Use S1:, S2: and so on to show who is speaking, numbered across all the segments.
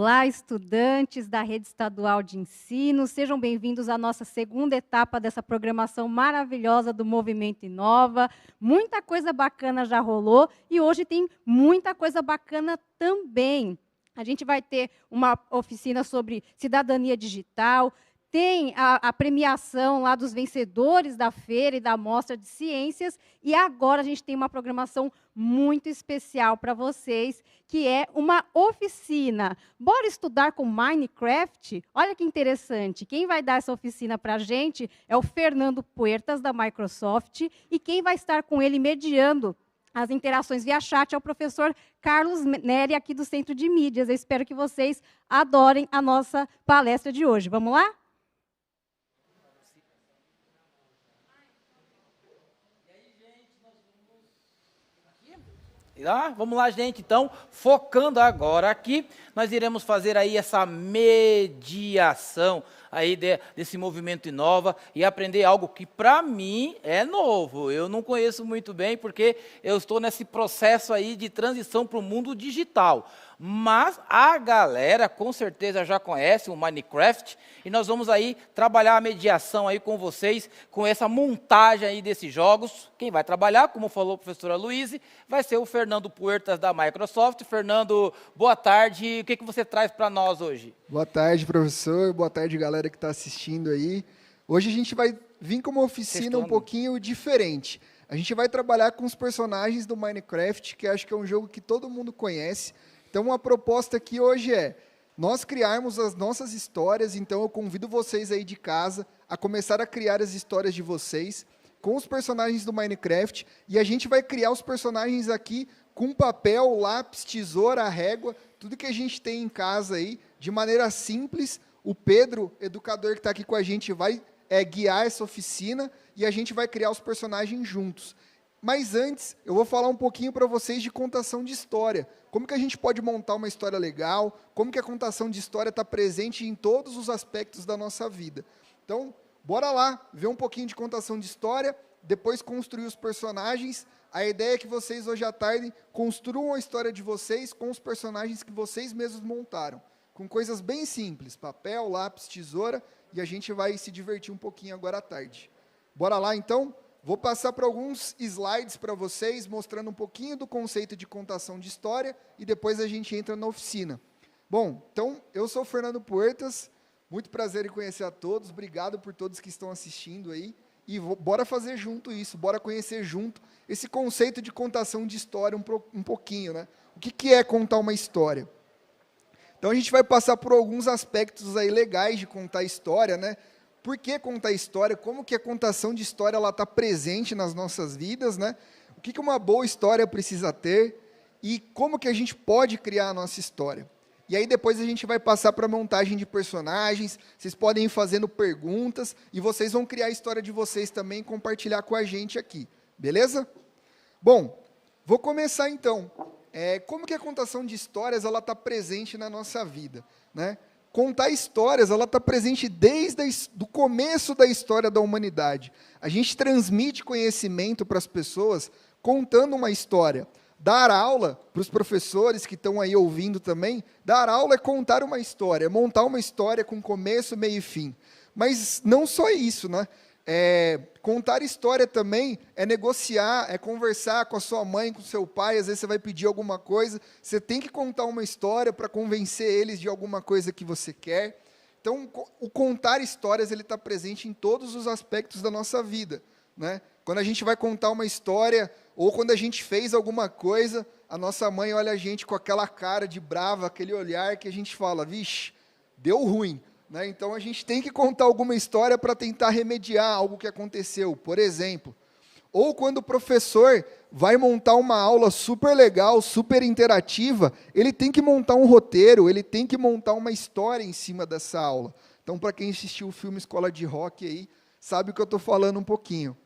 S1: Olá, estudantes da Rede Estadual de Ensino, sejam bem-vindos à nossa segunda etapa dessa programação maravilhosa do Movimento Inova. Muita coisa bacana já rolou e hoje tem muita coisa bacana também. A gente vai ter uma oficina sobre cidadania digital, tem a premiação lá dos vencedores da feira e da mostra de ciências, e agora a gente tem uma programação muito especial para vocês, que é uma oficina. Bora estudar com Minecraft? Olha que interessante. Quem vai dar essa oficina para a gente é o Fernando Puertas, da Microsoft, e quem vai estar com ele mediando as interações via chat é o professor Carlos Neri, aqui do Centro de Mídias. Eu espero que vocês adorem a nossa palestra de hoje. Vamos lá?
S2: Vamos lá, gente, então, focando agora aqui, nós iremos fazer aí essa mediação aí desse movimento Inova e aprender algo que, para mim, é novo. Eu não conheço muito bem, porque eu estou nesse processo aí de transição para o mundo digital. Mas a galera, com certeza, já conhece o Minecraft, e nós vamos aí trabalhar a mediação aí com vocês, com essa montagem aí desses jogos. Quem vai trabalhar, como falou a professora Luíse, vai ser o Fernando Puertas, da Microsoft. Fernando, boa tarde. O que você traz para nós hoje?
S3: Boa tarde, professor. Boa tarde, galera que está assistindo aí. Hoje a gente vai vir com uma oficina um pouquinho diferente. A gente vai trabalhar com os personagens do Minecraft, que acho que é um jogo que todo mundo conhece. Então, a proposta aqui hoje é nós criarmos as nossas histórias. Então, eu convido vocês aí de casa a começar a criar as histórias de vocês com os personagens do Minecraft. E a gente vai criar os personagens aqui com papel, lápis, tesoura, régua, tudo que a gente tem em casa aí, de maneira simples. O Pedro, educador que está aqui com a gente, vai guiar essa oficina e a gente vai criar os personagens juntos. Mas antes, eu vou falar um pouquinho para vocês de contação de história. Como que a gente pode montar uma história legal, como que a contação de história está presente em todos os aspectos da nossa vida. Então, bora lá, ver um pouquinho de contação de história, depois construir os personagens. A ideia é que vocês, hoje à tarde, construam a história de vocês com os personagens que vocês mesmos montaram. Com coisas bem simples, papel, lápis, tesoura, e a gente vai se divertir um pouquinho agora à tarde. Bora lá, então? Vou passar por alguns slides para vocês, mostrando um pouquinho do conceito de contação de história, e depois a gente entra na oficina. Bom, então, eu sou o Fernando Puertas, muito prazer em conhecer a todos, obrigado por todos que estão assistindo aí, e bora fazer junto isso, bora conhecer junto esse conceito de contação de história um pouquinho, né? O que é contar uma história? Então, a gente vai passar por alguns aspectos aí legais de contar história, né? Por que contar história? Como que a contação de história está presente nas nossas vidas, né? O que uma boa história precisa ter e como que a gente pode criar a nossa história. E aí depois a gente vai passar para a montagem de personagens, vocês podem ir fazendo perguntas e vocês vão criar a história de vocês também e compartilhar com a gente aqui, beleza? Bom, vou começar então. Como que a contação de histórias está presente na nossa vida, né? Contar histórias, ela está presente desde o começo da história da humanidade. A gente transmite conhecimento para as pessoas contando uma história. Dar aula, para os professores que estão aí ouvindo também, dar aula é contar uma história, é montar uma história com começo, meio e fim. Mas não só isso, né? Contar história também é negociar, é conversar com a sua mãe, com o seu pai. Às vezes você vai pedir alguma coisa, você tem que contar uma história para convencer eles de alguma coisa que você quer. Então, o contar histórias ele está presente em todos os aspectos da nossa vida, né? Quando a gente vai contar uma história, ou quando a gente fez alguma coisa, a nossa mãe olha a gente com aquela cara de brava, aquele olhar que a gente fala, vixe, deu ruim. Né? Então, a gente tem que contar alguma história para tentar remediar algo que aconteceu, por exemplo. Ou quando o professor vai montar uma aula super legal, super interativa, ele tem que montar um roteiro, ele tem que montar uma história em cima dessa aula. Então, para quem assistiu o filme Escola de Rock, aí, sabe o que eu estou falando um pouquinho.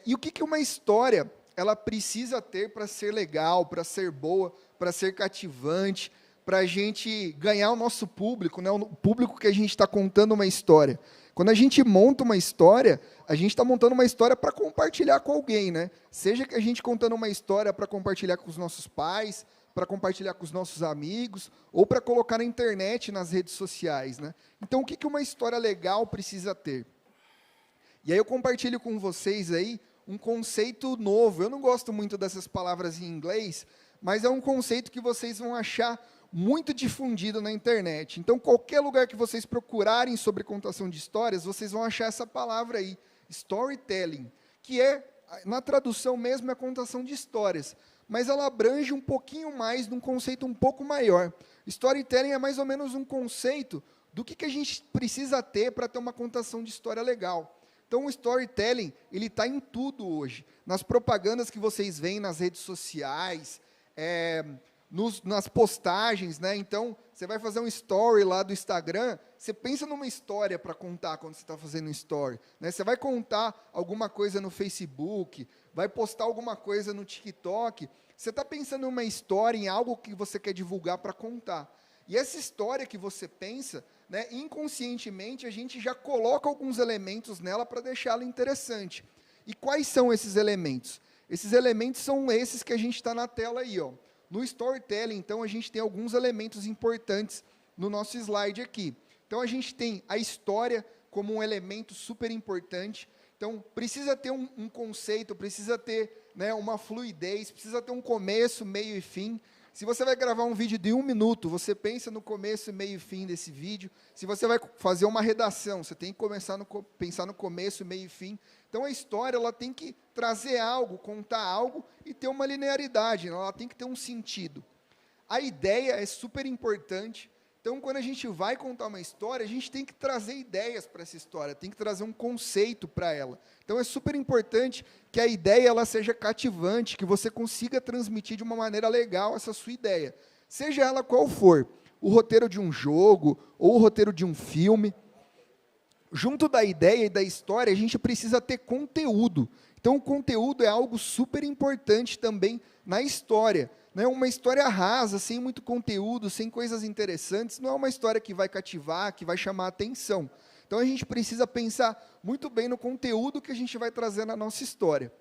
S3: E o que uma história ela precisa ter para ser legal, para ser boa, para ser cativante, para a gente ganhar o nosso público, né? O público que a gente está contando uma história. Quando a gente monta uma história, a gente está montando uma história para compartilhar com alguém, né? Seja que a gente contando uma história para compartilhar com os nossos pais, para compartilhar com os nossos amigos, ou para colocar na internet, nas redes sociais, né? Então, o que uma história legal precisa ter? E aí eu compartilho com vocês aí um conceito novo. Eu não gosto muito dessas palavras em inglês, mas é um conceito que vocês vão achar muito difundido na internet. Então, qualquer lugar que vocês procurarem sobre contação de histórias, vocês vão achar essa palavra aí, storytelling, que é, na tradução mesmo, é contação de histórias, mas ela abrange um pouquinho mais, num conceito um pouco maior. Storytelling é mais ou menos um conceito do que a gente precisa ter para ter uma contação de história legal. Então, o storytelling, ele está em tudo hoje. Nas propagandas que vocês veem nas redes sociais, nas postagens, né? Então, você vai fazer um story lá do Instagram, você pensa numa história para contar quando você está fazendo um story, né? Você vai contar alguma coisa no Facebook, vai postar alguma coisa no TikTok, você está pensando numa história, em algo que você quer divulgar para contar. E essa história que você pensa, né, inconscientemente, a gente já coloca alguns elementos nela para deixá-la interessante. E quais são esses elementos? Esses elementos são esses que a gente está na tela aí, ó. No storytelling, então, a gente tem alguns elementos importantes no nosso slide aqui. Então, a gente tem a história como um elemento super importante. Então, precisa ter um conceito, precisa ter, né, uma fluidez, precisa ter um começo, meio e fim. Se você vai gravar um vídeo de 1 minuto, você pensa no começo, meio e fim desse vídeo. Se você vai fazer uma redação, você tem que pensar no começo, meio e fim. Então, a história ela tem que trazer algo, contar algo e ter uma linearidade, ela tem que ter um sentido. A ideia é super importante. Então, quando a gente vai contar uma história, a gente tem que trazer ideias para essa história, tem que trazer um conceito para ela. Então, é super importante que a ideia ela seja cativante, que você consiga transmitir de uma maneira legal essa sua ideia. Seja ela qual for, o roteiro de um jogo ou o roteiro de um filme. Junto da ideia e da história, a gente precisa ter conteúdo. Então, o conteúdo é algo super importante também na história. Não é uma história rasa, sem muito conteúdo, sem coisas interessantes, não é uma história que vai cativar, que vai chamar a atenção. Então, a gente precisa pensar muito bem no conteúdo que a gente vai trazer na nossa história.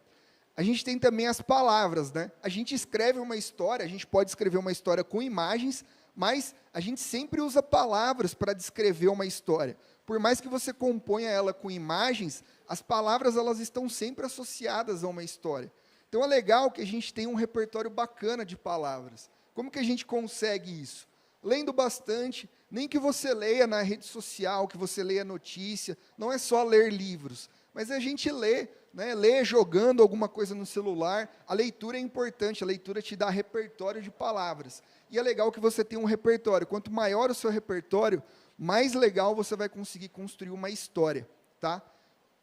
S3: A gente tem também as palavras, né? A gente escreve uma história, a gente pode escrever uma história com imagens, mas a gente sempre usa palavras para descrever uma história. Por mais que você componha ela com imagens, as palavras elas estão sempre associadas a uma história. Então, é legal que a gente tenha um repertório bacana de palavras. Como que a gente consegue isso? Lendo bastante, nem que você leia na rede social, que você leia notícia, não é só ler livros, mas a gente lê, né, lê jogando alguma coisa no celular. A leitura é importante, a leitura te dá repertório de palavras. E é legal que você tenha um repertório. Quanto maior o seu repertório, mais legal você vai conseguir construir uma história, tá?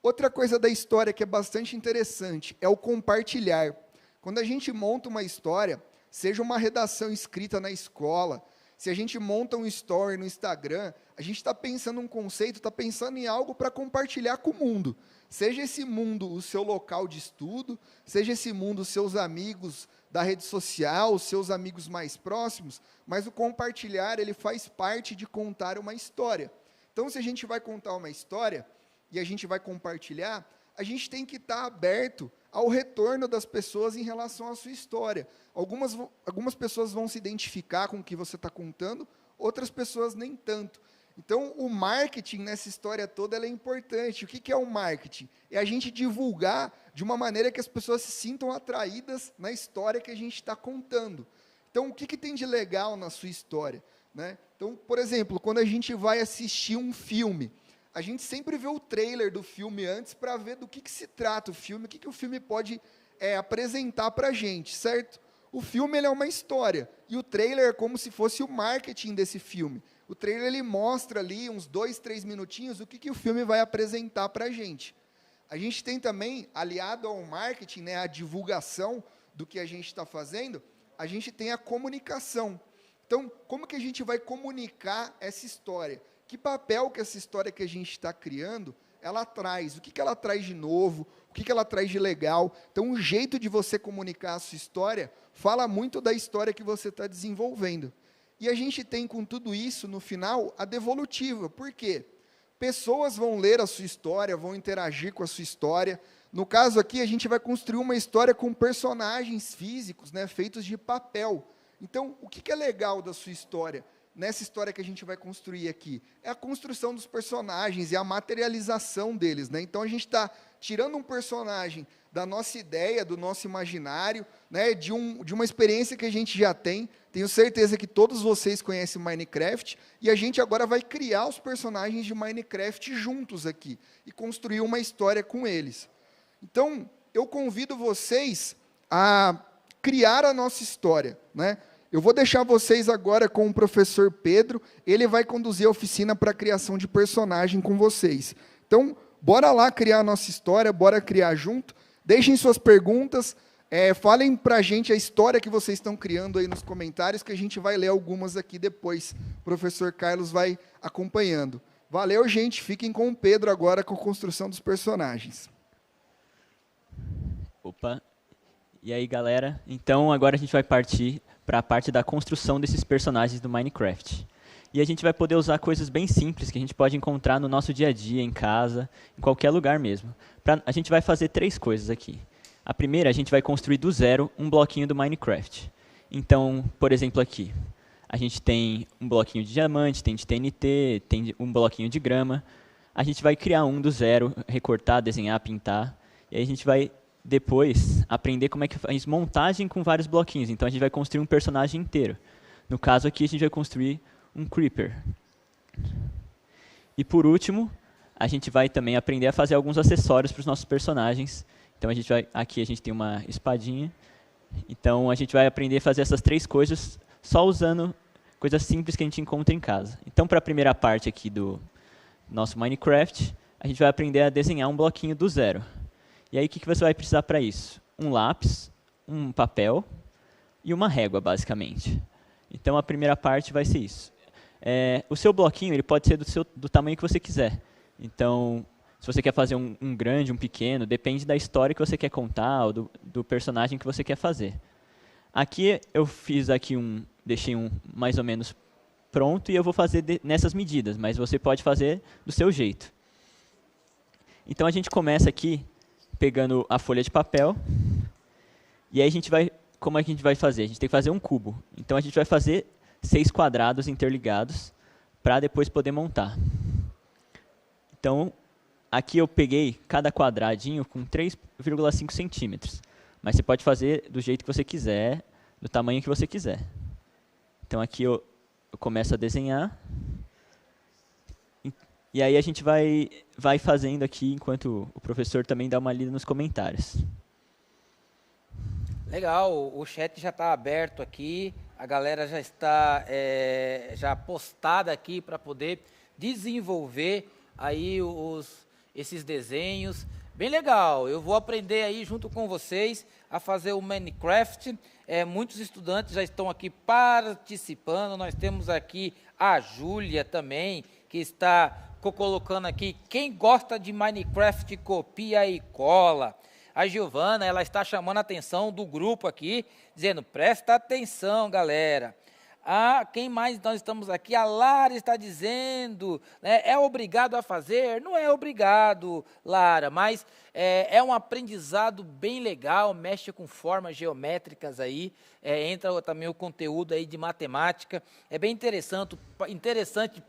S3: Outra coisa da história que é bastante interessante é o compartilhar. Quando a gente monta uma história, seja uma redação escrita na escola, se a gente monta um story no Instagram, a gente está pensando um conceito, está pensando em algo para compartilhar com o mundo. Seja esse mundo o seu local de estudo, seja esse mundo os seus amigos da rede social, os seus amigos mais próximos, mas o compartilhar, ele faz parte de contar uma história. Então, se a gente vai contar uma história e a gente vai compartilhar, a gente tem que estar aberto ao retorno das pessoas em relação à sua história. Algumas pessoas vão se identificar com o que você está contando, outras pessoas nem tanto. Então, o marketing nessa história toda ela é importante. O que é o marketing? É a gente divulgar de uma maneira que as pessoas se sintam atraídas na história que a gente está contando. Então, o que tem de legal na sua história, né? Então, por exemplo, quando a gente vai assistir um filme, a gente sempre vê o trailer do filme antes para ver do que se trata o filme, o que o filme pode apresentar para a gente, certo? O filme ele é uma história, e o trailer é como se fosse o marketing desse filme. O trailer ele mostra ali uns 2, 3 minutinhos o que o filme vai apresentar para a gente. A gente tem também, aliado ao marketing, né, a divulgação do que a gente está fazendo, a gente tem a comunicação. Então, como que a gente vai comunicar essa história? Que papel que essa história que a gente está criando, ela traz? O que ela traz de novo? O que ela traz de legal? Então, o jeito de você comunicar a sua história fala muito da história que você está desenvolvendo. E a gente tem, com tudo isso, no final, a devolutiva. Por quê? Pessoas vão ler a sua história, vão interagir com a sua história. No caso aqui, a gente vai construir uma história com personagens físicos, né, feitos de papel. Então, o que é legal da sua história? Nessa história que a gente vai construir aqui, é a construção dos personagens e a materialização deles, né? Então, a gente está tirando um personagem da nossa ideia, do nosso imaginário, né? de uma experiência que a gente já tem. Tenho certeza que todos vocês conhecem Minecraft, e a gente agora vai criar os personagens de Minecraft juntos aqui, e construir uma história com eles. Então, eu convido vocês a criar a nossa história, né? Eu vou deixar vocês agora com o professor Pedro, ele vai conduzir a oficina para a criação de personagem com vocês. Então, bora lá criar a nossa história, bora criar junto. Deixem suas perguntas, falem para a gente a história que vocês estão criando aí nos comentários, que a gente vai ler algumas aqui depois. O professor Carlos vai acompanhando. Valeu, gente. Fiquem com o Pedro agora com a construção dos personagens.
S4: Opa. E aí, galera? Então, agora a gente vai partir para a parte da construção desses personagens do Minecraft. E a gente vai poder usar coisas bem simples que a gente pode encontrar no nosso dia a dia, em casa, em qualquer lugar mesmo. A gente vai fazer 3 coisas aqui. A primeira, a gente vai construir do zero um bloquinho do Minecraft. Então, por exemplo, aqui, a gente tem um bloquinho de diamante, tem de TNT, tem um bloquinho de grama. A gente vai criar um do zero, recortar, desenhar, pintar. E aí a gente vai depois aprender como é que faz montagem com vários bloquinhos. Então a gente vai construir um personagem inteiro. No caso aqui, a gente vai construir um Creeper. E por último, a gente vai também aprender a fazer alguns acessórios para os nossos personagens. Então aqui a gente tem uma espadinha. Então a gente vai aprender a fazer essas 3 coisas só usando coisas simples que a gente encontra em casa. Então, para a primeira parte aqui do nosso Minecraft, a gente vai aprender a desenhar um bloquinho do zero. E aí, o que você vai precisar para isso? Um lápis, um papel e uma régua, basicamente. Então, a primeira parte vai ser isso. O seu bloquinho ele pode ser do tamanho que você quiser. Então, se você quer fazer um grande, um pequeno, depende da história que você quer contar ou do personagem que você quer fazer. Aqui, eu fiz aqui deixei um mais ou menos pronto e eu vou fazer nessas medidas, mas você pode fazer do seu jeito. Então, a gente começa aqui pegando a folha de papel, e aí como é que a gente vai fazer? A gente tem que fazer um cubo. Então a gente vai fazer 6 quadrados interligados para depois poder montar. Então, aqui eu peguei cada quadradinho com 3,5 centímetros. Mas você pode fazer do jeito que você quiser, do tamanho que você quiser. Então aqui eu começo a desenhar. E aí a gente vai fazendo aqui, enquanto o professor também dá uma lida nos comentários.
S2: Legal, o chat já está aberto aqui, a galera já está já postada aqui para poder desenvolver aí esses desenhos. Bem legal, eu vou aprender aí junto com vocês a fazer o Minecraft. Muitos estudantes já estão aqui participando, nós temos aqui a Júlia também, que está colocando aqui, quem gosta de Minecraft copia e cola. A Giovana, ela está chamando a atenção do grupo aqui, dizendo, presta atenção, galera. Quem mais nós estamos aqui? A Lara está dizendo, né, é obrigado a fazer? Não é obrigado, Lara, mas é um aprendizado bem legal, mexe com formas geométricas aí, entra também o conteúdo aí de matemática, é bem interessante,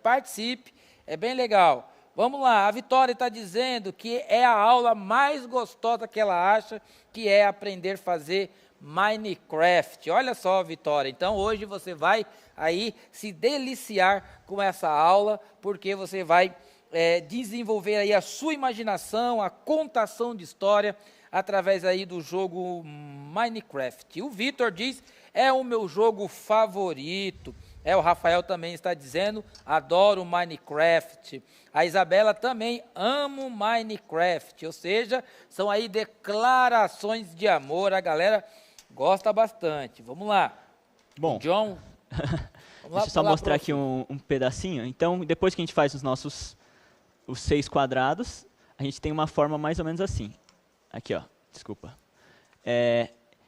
S2: participe. É bem legal. Vamos lá, a Vitória está dizendo que é a aula mais gostosa que ela acha, que é aprender a fazer Minecraft. Olha só, Vitória, então hoje você vai aí se deliciar com essa aula, porque você vai desenvolver aí a sua imaginação, a contação de história, através aí do jogo Minecraft. O Vitor diz, é o meu jogo favorito. O Rafael também está dizendo, adoro Minecraft. A Isabela também, amo Minecraft. Ou seja, são aí declarações de amor, a galera gosta bastante. Vamos lá.
S4: Bom,
S2: John.
S4: Deixa eu só mostrar aqui um pedacinho. Então, depois que a gente faz os 6 quadrados, a gente tem uma forma mais ou menos assim. Aqui, ó, desculpa.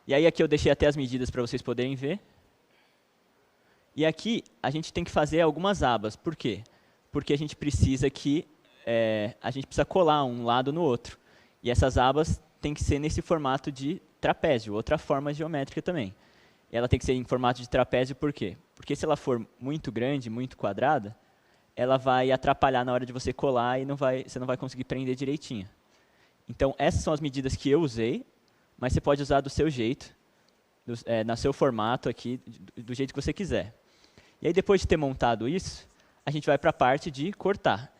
S4: E aí aqui eu deixei até as medidas para vocês poderem ver. E aqui a gente tem que fazer algumas abas. Por quê? Porque a gente precisa colar um lado no outro. E essas abas têm que ser nesse formato de trapézio, outra forma geométrica também. ela tem que ser em formato de trapézio, por quê? Porque se ela for muito grande, muito quadrada, ela vai atrapalhar na hora de você colar e você não vai conseguir prender direitinho. Então, essas são as medidas que eu usei, mas você pode usar do seu jeito, no seu formato aqui, do jeito que você quiser. E aí, depois de ter montado isso, a gente vai para a parte de cortar.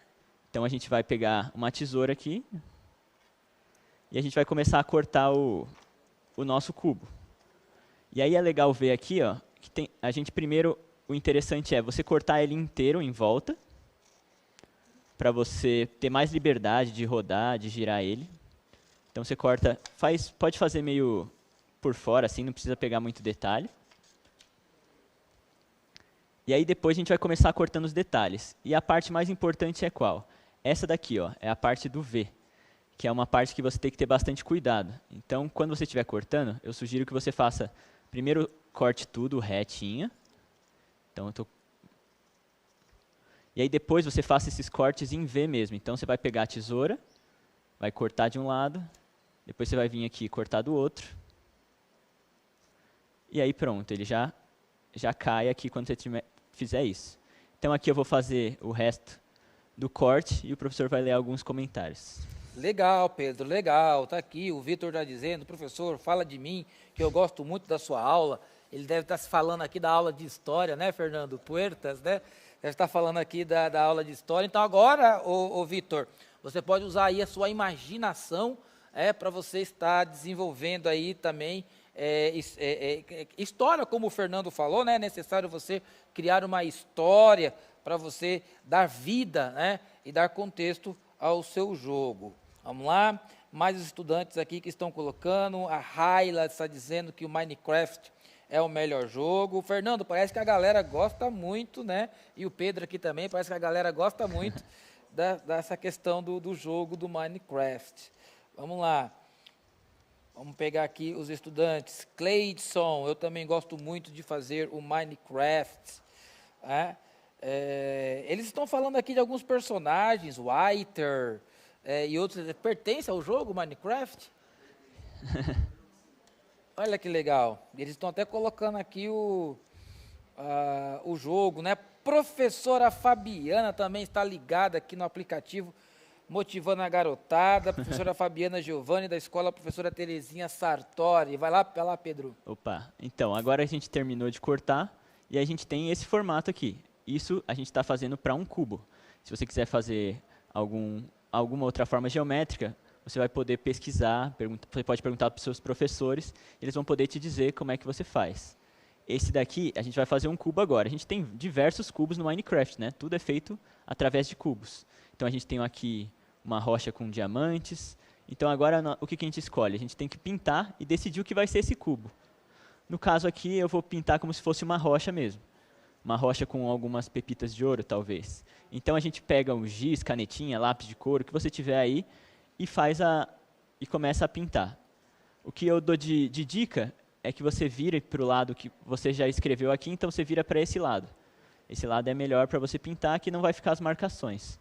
S4: Então, a gente vai pegar uma tesoura aqui e a gente vai começar a cortar o nosso cubo. E aí é legal ver aqui, ó, que a gente primeiro, o interessante é você cortar ele inteiro em volta, para você ter mais liberdade de rodar, de girar ele. Então você corta, pode fazer meio por fora, assim, não precisa pegar muito detalhe. E aí depois a gente vai começar cortando os detalhes. E a parte mais importante é qual? Essa daqui, ó, é a parte do V, que é uma parte que você tem que ter bastante cuidado. Então, quando você estiver cortando, eu sugiro que você faça, primeiro corte tudo retinho. Então, e aí depois você faça esses cortes em V mesmo. Então, você vai pegar a tesoura, vai cortar de um lado, depois você vai vir aqui e cortar do outro. E aí pronto, ele já cai aqui quando você fizer isso. Então, aqui eu vou fazer o resto do corte e o professor vai ler alguns comentários.
S2: Legal, Pedro, legal. Está aqui, o Vitor está dizendo, professor, fala de mim, que eu gosto muito da sua aula. Ele deve estar se falando aqui da aula de história, né, Fernando Puertas, né? Deve estar falando aqui da aula de história. Então, agora, ô Vitor, você pode usar aí a sua imaginação para você estar desenvolvendo aí também história, como o Fernando falou, né? É necessário você criar uma história para você dar vida, né? E dar contexto ao seu jogo. Vamos lá, mais os estudantes aqui que estão colocando, a Raila está dizendo que o Minecraft é o melhor jogo. Fernando, parece que a galera gosta muito, né? E o Pedro aqui também, parece que a galera gosta muito dessa questão do jogo do Minecraft. Vamos lá. Vamos pegar aqui os estudantes. Cleidson, eu também gosto muito de fazer o Minecraft. Eles estão falando aqui de alguns personagens, Whiter e outros. Pertence ao jogo Minecraft? Olha que legal. Eles estão até colocando aqui o jogo, né? Professora Fabiana também está ligada aqui no aplicativo, motivando a garotada. Professora Fabiana Giovanni, da escola Professora Terezinha Sartori. Vai lá, Pedro.
S4: Opa, então, agora a gente terminou de cortar e a gente tem esse formato aqui. Isso a gente está fazendo para um cubo. Se você quiser fazer alguma outra forma geométrica, você vai poder pesquisar, você pode perguntar para os seus professores, eles vão poder te dizer como é que você faz. Esse daqui, a gente vai fazer um cubo agora. A gente tem diversos cubos no Minecraft, né? Tudo é feito através de cubos. Então, a gente tem aqui uma rocha com diamantes. Então, agora, o que a gente escolhe? A gente tem que pintar e decidir o que vai ser esse cubo. No caso aqui, eu vou pintar como se fosse uma rocha mesmo. Uma rocha com algumas pepitas de ouro, talvez. Então, a gente pega o giz, canetinha, lápis de cor, o que você tiver aí, e começa a pintar. O que eu dou de dica é que você vire para o lado que você já escreveu aqui, então você vira para esse lado. Esse lado é melhor para você pintar, que não vai ficar as marcações.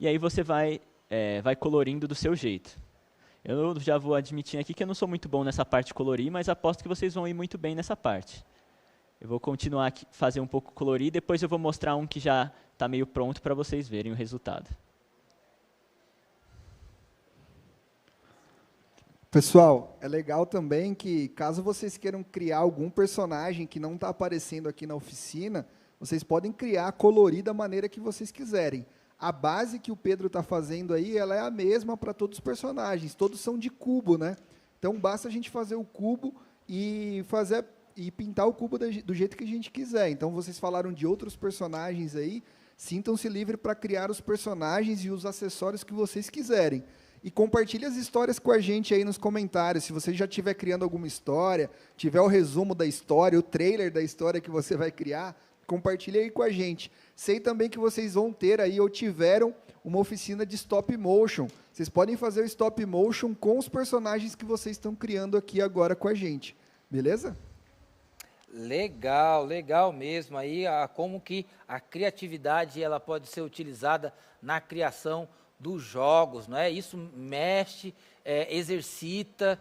S4: E aí você vai colorindo do seu jeito. Eu já vou admitir aqui que eu não sou muito bom nessa parte de colorir, mas aposto que vocês vão ir muito bem nessa parte. Eu vou continuar aqui, fazer um pouco colorir, depois eu vou mostrar um que já está meio pronto para vocês verem o resultado.
S3: Pessoal, é legal também que, caso vocês queiram criar algum personagem que não está aparecendo aqui na oficina, vocês podem criar, colorir da maneira que vocês quiserem. A base que o Pedro está fazendo aí, ela é a mesma para todos os personagens, todos são de cubo, né? Então, basta a gente fazer o cubo e pintar o cubo do jeito que a gente quiser. Então, vocês falaram de outros personagens aí, sintam-se livres para criar os personagens e os acessórios que vocês quiserem. E compartilhe as histórias com a gente aí nos comentários. Se você já estiver criando alguma história, tiver o resumo da história, o trailer da história que você vai criar, compartilhe aí com a gente. Sei também que vocês vão ter aí, ou tiveram, uma oficina de stop motion. Vocês podem fazer o stop motion com os personagens que vocês estão criando aqui agora com a gente. Beleza?
S2: Legal, legal mesmo. Aí, como que a criatividade ela pode ser utilizada na criação dos jogos, não é? Isso mexe, exercita,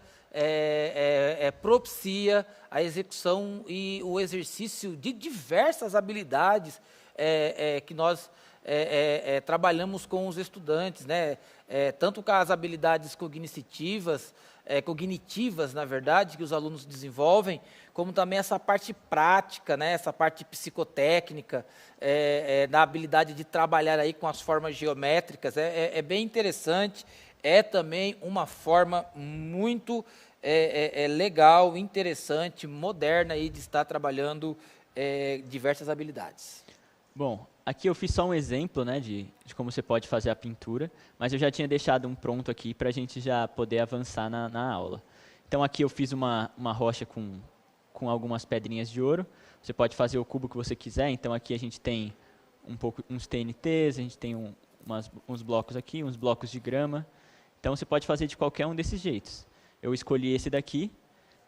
S2: propicia a execução e o exercício de diversas habilidades que nós trabalhamos com os estudantes, né? Tanto com as habilidades cognitivas, na verdade, que os alunos desenvolvem, como também essa parte prática, né? Essa parte psicotécnica, da habilidade de trabalhar aí com as formas geométricas. É bem interessante, é também uma forma muito legal, interessante, moderna aí de estar trabalhando diversas habilidades.
S4: Bom, aqui eu fiz só um exemplo, né, de como você pode fazer a pintura, mas eu já tinha deixado um pronto aqui para a gente já poder avançar na aula. Então aqui eu fiz uma rocha com algumas pedrinhas de ouro. Você pode fazer o cubo que você quiser. Então aqui a gente tem uns TNTs, a gente tem uns blocos aqui, uns blocos de grama. Então você pode fazer de qualquer um desses jeitos. Eu escolhi esse daqui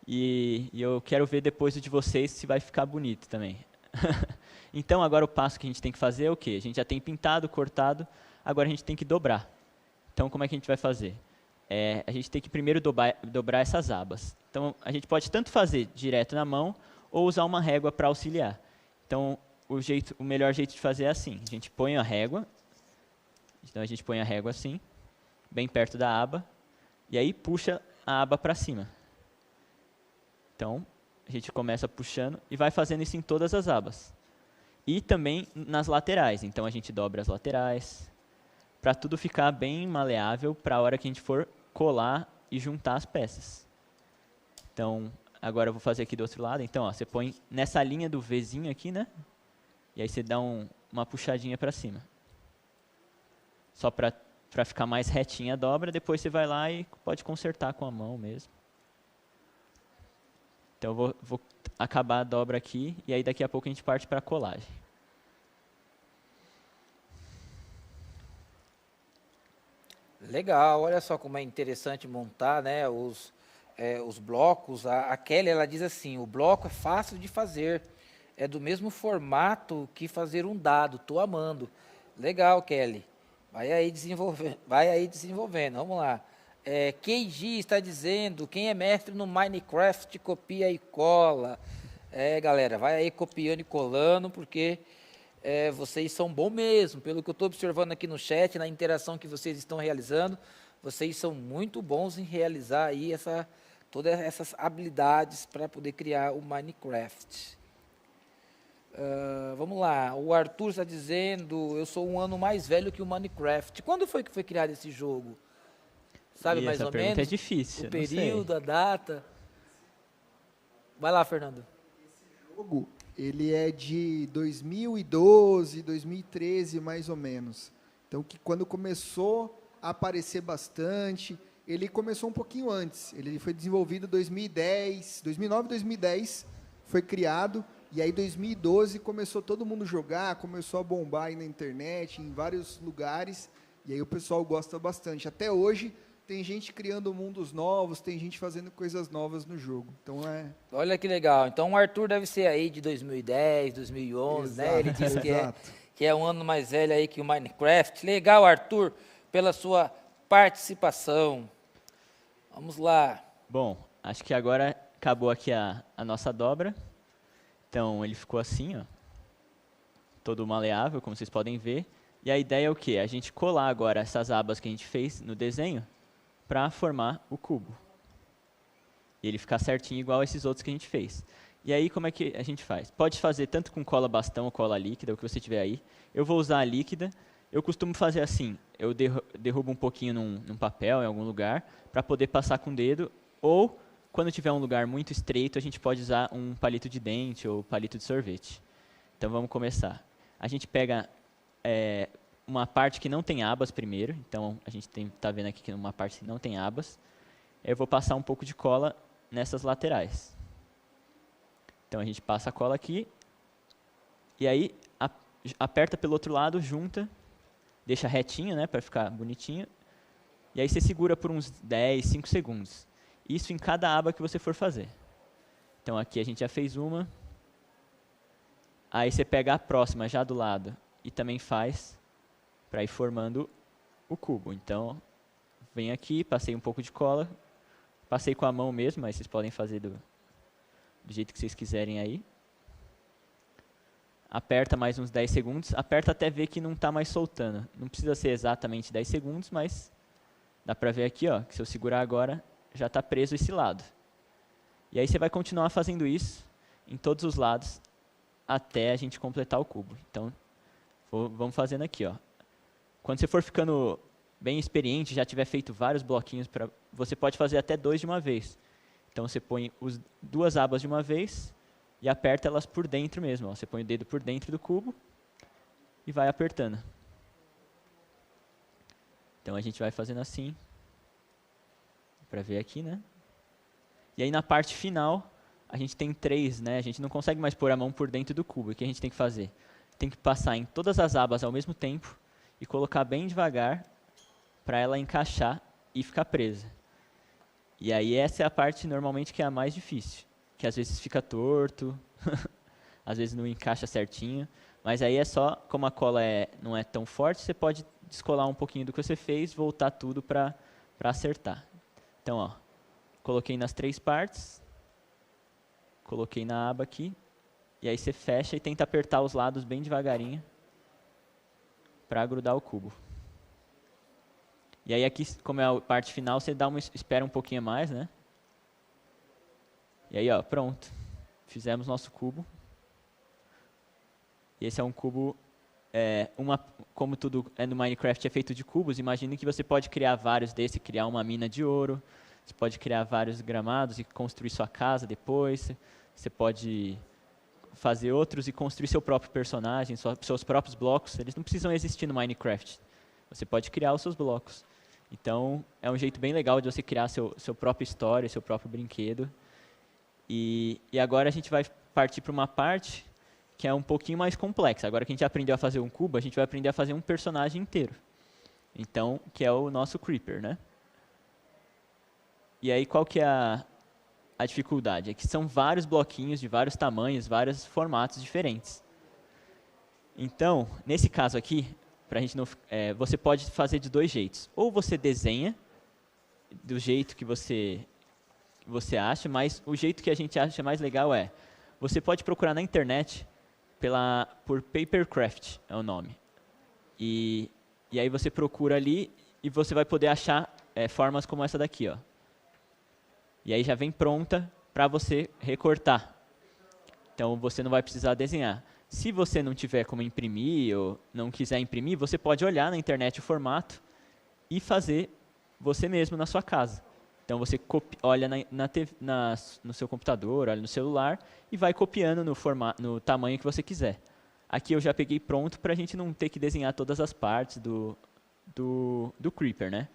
S4: e eu quero ver depois o de vocês se vai ficar bonito também. Então agora o passo que a gente tem que fazer é o quê? A gente já tem pintado, cortado, agora a gente tem que dobrar. Então como é que a gente vai fazer? A gente tem que primeiro dobrar essas abas. Então a gente pode tanto fazer direto na mão ou usar uma régua para auxiliar. Então o melhor jeito de fazer é assim. A gente põe a régua, então a gente põe a régua assim, bem perto da aba, e aí puxa a aba para cima. Então a gente começa puxando e vai fazendo isso em todas as abas. E também nas laterais. Então a gente dobra as laterais, para tudo ficar bem maleável para a hora que a gente for colar e juntar as peças. Então, agora eu vou fazer aqui do outro lado. Então, ó, você põe nessa linha do Vzinho aqui, né? E aí você dá uma puxadinha para cima. Só para ficar mais retinha a dobra, depois você vai lá e pode consertar com a mão mesmo. Então eu vou acabar a dobra aqui, e aí daqui a pouco a gente parte para a colagem.
S2: Legal, olha só como é interessante montar, né, os blocos. A Kelly, ela diz assim, o bloco é fácil de fazer, é do mesmo formato que fazer um dado, tô amando. Legal, Kelly, vai aí desenvolvendo, vamos lá. Keiji está dizendo, quem é mestre no Minecraft copia e cola. Galera, vai aí copiando e colando, porque vocês são bons mesmo. Pelo que eu estou observando aqui no chat, na interação que vocês estão realizando, vocês são muito bons em realizar aí todas essas habilidades para poder criar o Minecraft. Vamos lá, o Arthur está dizendo, eu sou um ano mais velho que o Minecraft. Quando foi que foi criado esse jogo? Sabe mais ou menos?
S4: Essa pergunta é difícil.
S2: O período, a data. Vai lá, Fernando.
S3: Esse jogo, ele é de 2012, 2013, mais ou menos. Então, que quando começou a aparecer bastante, ele começou um pouquinho antes. Ele foi desenvolvido em 2010, 2009, 2010, foi criado. E aí, em 2012, começou todo mundo jogar, começou a bombar aí na internet, em vários lugares. E aí o pessoal gosta bastante. Até hoje, tem gente criando mundos novos, tem gente fazendo coisas novas no jogo. Então
S2: Olha que legal. Então o Arthur deve ser aí de 2010, 2011, exato, né? Ele disse que é um ano mais velho aí que o Minecraft. Legal, Arthur, pela sua participação. Vamos lá.
S4: Bom, acho que agora acabou aqui a nossa dobra. Então ele ficou assim, ó, todo maleável, como vocês podem ver. E a ideia é o quê? A gente colar agora essas abas que a gente fez no desenho para formar o cubo. E ele ficar certinho igual a esses outros que a gente fez. E aí, como é que a gente faz? Pode fazer tanto com cola bastão ou cola líquida, o que você tiver aí. Eu vou usar a líquida. Eu costumo fazer assim, eu derrubo um pouquinho num papel, em algum lugar, para poder passar com o dedo. Ou, quando tiver um lugar muito estreito, a gente pode usar um palito de dente ou palito de sorvete. Então, vamos começar. A gente pega uma parte que não tem abas primeiro. Então, a gente está vendo aqui que uma parte que não tem abas. Eu vou passar um pouco de cola nessas laterais. Então, a gente passa a cola aqui. E aí, aperta pelo outro lado, junta. Deixa retinho, né, para ficar bonitinho. E aí, você segura por uns 10, 5 segundos. Isso em cada aba que você for fazer. Então, aqui a gente já fez uma. Aí, você pega a próxima já do lado e também faz para ir formando o cubo. Então, venho aqui, passei um pouco de cola, passei com a mão mesmo, mas vocês podem fazer do jeito que vocês quiserem aí. Aperta mais uns 10 segundos, aperta até ver que não está mais soltando. Não precisa ser exatamente 10 segundos, mas dá para ver aqui, ó, que se eu segurar agora, já está preso esse lado. E aí você vai continuar fazendo isso em todos os lados até a gente completar o cubo. Então, vamos fazendo aqui, ó. Quando você for ficando bem experiente, já tiver feito vários bloquinhos, você pode fazer até 2 de uma vez. Então, você põe duas abas de uma vez e aperta elas por dentro mesmo. Ó. Você põe o dedo por dentro do cubo e vai apertando. Então, a gente vai fazendo assim, para ver aqui, né? E aí, na parte final, a gente tem 3, né? A gente não consegue mais pôr a mão por dentro do cubo. O que a gente tem que fazer? Tem que passar em todas as abas ao mesmo tempo e colocar bem devagar para ela encaixar e ficar presa. E aí essa é a parte normalmente que é a mais difícil, que às vezes fica torto, às vezes não encaixa certinho, mas aí é só, como a cola não é tão forte, você pode descolar um pouquinho do que você fez, voltar tudo para acertar. Então, ó, coloquei nas 3 partes, coloquei na aba aqui, e aí você fecha e tenta apertar os lados bem devagarinho para grudar o cubo. E aí aqui, como é a parte final, você espera um pouquinho mais, né? E aí, ó, pronto. Fizemos nosso cubo. E esse é um cubo, como tudo no Minecraft é feito de cubos, imagine que você pode criar vários desses, criar uma mina de ouro, você pode criar vários gramados e construir sua casa depois, você pode fazer outros e construir seu próprio personagem, seus próprios blocos, eles não precisam existir no Minecraft. Você pode criar os seus blocos. Então, é um jeito bem legal de você criar seu própria história, seu próprio brinquedo. E agora a gente vai partir para uma parte que é um pouquinho mais complexa. Agora que a gente aprendeu a fazer um cubo, a gente vai aprender a fazer um personagem inteiro. Então, que é o nosso Creeper, né? E aí, qual que é a dificuldade? É que são vários bloquinhos de vários tamanhos, vários formatos diferentes. Então, nesse caso aqui, pra gente não, você pode fazer de 2 jeitos. Ou você desenha do jeito que você acha, mas o jeito que a gente acha mais legal você pode procurar na internet por Papercraft, é o nome. E aí você procura ali e você vai poder achar formas como essa daqui, ó. E aí já vem pronta para você recortar. Então você não vai precisar desenhar. Se você não tiver como imprimir ou não quiser imprimir, você pode olhar na internet o formato e fazer você mesmo na sua casa. Então você olha no seu computador, olha no celular e vai copiando no tamanho que você quiser. Aqui eu já peguei pronto para a gente não ter que desenhar todas as partes do Creeper, né?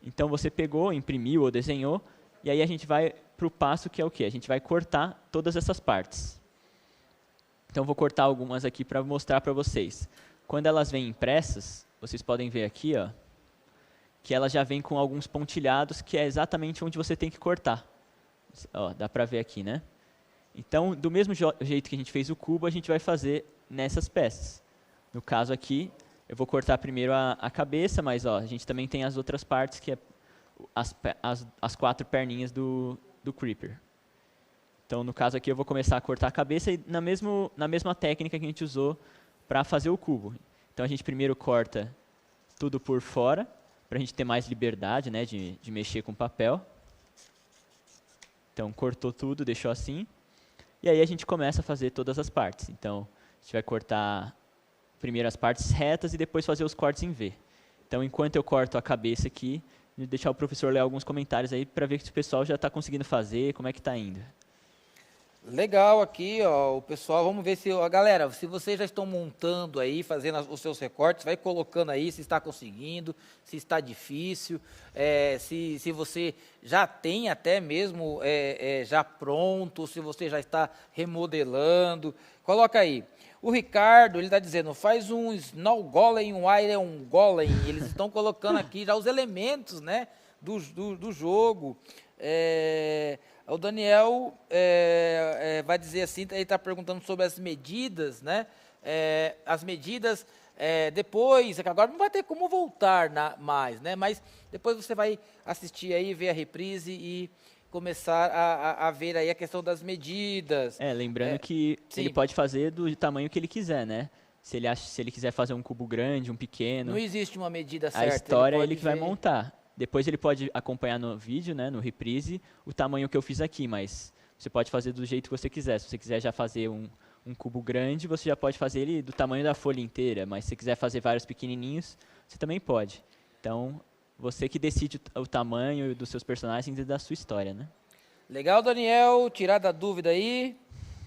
S4: Então você pegou, imprimiu ou desenhou e aí a gente vai para o passo que é o quê? A gente vai cortar todas essas partes. Então, vou cortar algumas aqui para mostrar para vocês. Quando elas vêm impressas, vocês podem ver aqui, ó, que elas já vêm com alguns pontilhados, que é exatamente onde você tem que cortar. Ó, dá para ver aqui, né? Então, do mesmo jeito que a gente fez o cubo, a gente vai fazer nessas peças. No caso aqui, eu vou cortar primeiro a cabeça, mas ó, a gente também tem as outras partes, que é as 4 perninhas do Creeper. Então, no caso aqui, eu vou começar a cortar a cabeça e na mesma técnica que a gente usou para fazer o cubo. Então, a gente primeiro corta tudo por fora, para a gente ter mais liberdade, né, de mexer com o papel. Então, cortou tudo, deixou assim. E aí, a gente começa a fazer todas as partes. Então, a gente vai cortar primeiro as partes retas e depois fazer os cortes em V. Então, enquanto eu corto a cabeça aqui, vou deixar o professor ler alguns comentários aí para ver se o pessoal já está conseguindo fazer, como é que está indo.
S2: Legal aqui, ó, o pessoal, vamos ver galera, se vocês já estão montando aí, fazendo os seus recortes, vai colocando aí se está conseguindo, se está difícil, se você já tem até mesmo já pronto, se você já está remodelando, coloca aí. O Ricardo, ele está dizendo, faz um Snow Golem, um Iron Golem, eles estão colocando aqui já os elementos, né, do jogo. O Daniel vai dizer assim, ele está perguntando sobre as medidas, né? As medidas depois, agora não vai ter como voltar mais, né? Mas depois você vai assistir aí, ver a reprise e começar a ver aí a questão das medidas.
S4: Lembrando que ele pode fazer do tamanho que ele quiser, né? Se ele quiser fazer um cubo grande, um pequeno.
S2: Não existe uma medida certa.
S4: A história ele que vai montar. Depois ele pode acompanhar no vídeo, né, no reprise, o tamanho que eu fiz aqui, mas você pode fazer do jeito que você quiser. Se você quiser já fazer um cubo grande, você já pode fazer ele do tamanho da folha inteira, mas se você quiser fazer vários pequenininhos, você também pode. Então, você que decide o tamanho dos seus personagens e da sua história, né?
S2: Legal, Daniel, tirar da dúvida aí.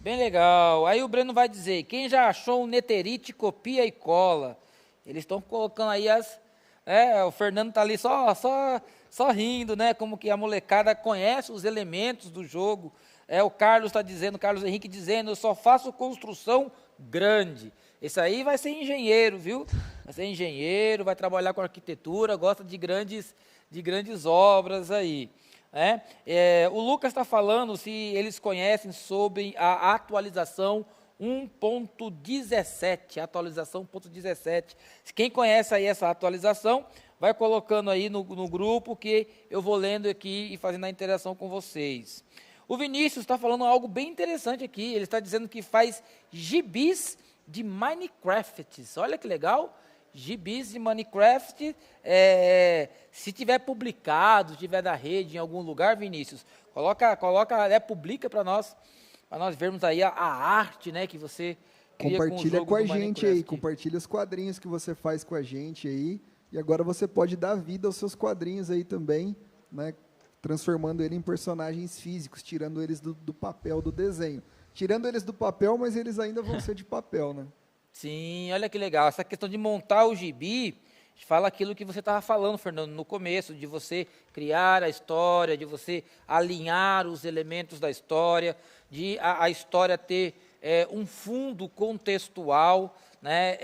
S2: Bem legal. Aí o Breno vai dizer, quem já achou um Netherite, copia e cola. Eles estão colocando aí o Fernando está ali só rindo, né? Como que a molecada conhece os elementos do jogo. O Carlos Henrique dizendo, eu só faço construção grande. Esse aí vai ser engenheiro, viu? Vai ser engenheiro, vai trabalhar com arquitetura, gosta de grandes obras aí. O Lucas está falando se eles conhecem sobre a atualização 1.17, atualização 1.17. Quem conhece aí essa atualização, vai colocando aí no grupo que eu vou lendo aqui e fazendo a interação com vocês. O Vinícius está falando algo bem interessante aqui, ele está dizendo que faz gibis de Minecraft. Olha que legal, gibis de Minecraft, se tiver publicado, tiver na rede em algum lugar, Vinícius, publica para nós vermos aí a arte, né, que você cria
S3: compartilha
S2: com
S3: a gente aí, compartilha os quadrinhos que você faz com a gente aí, e agora você pode dar vida aos seus quadrinhos aí também, né, transformando ele em personagens físicos, tirando eles do papel do desenho. Tirando eles do papel, mas eles ainda vão ser de papel, né?
S2: Sim, olha que legal. Essa questão de montar o gibi, fala aquilo que você estava falando, Fernando, no começo, de você criar a história, de você alinhar os elementos da história, de a história ter um fundo contextual, né?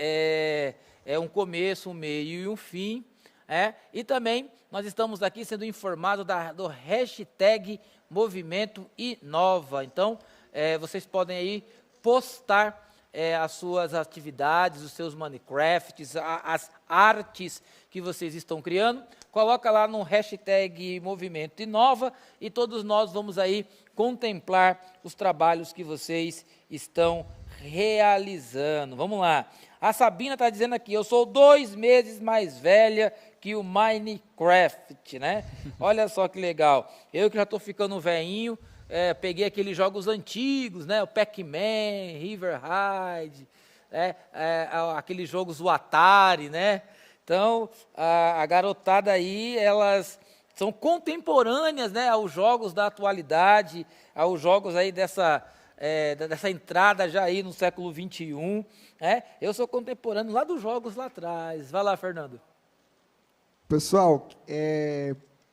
S2: Um começo, um meio e um fim. E também nós estamos aqui sendo informados do hashtag Movimento Inova. Então, vocês podem aí postar as suas atividades, os seus Minecrafts, as artes que vocês estão criando, coloca lá no hashtag Movimento Inova e todos nós vamos aí contemplar os trabalhos que vocês estão realizando. Vamos lá. A Sabina está dizendo aqui, eu sou 2 meses mais velha que o Minecraft, né? Olha só que legal. Eu que já estou ficando velhinho, peguei aqueles jogos antigos, né? O Pac-Man, River Raid, aqueles jogos do Atari, né? Então, a garotada aí, elas são contemporâneas, né, aos jogos da atualidade, aos jogos aí dessa entrada já aí no século XXI. Eu sou contemporâneo lá dos jogos lá atrás. Vai lá, Fernando.
S3: Pessoal,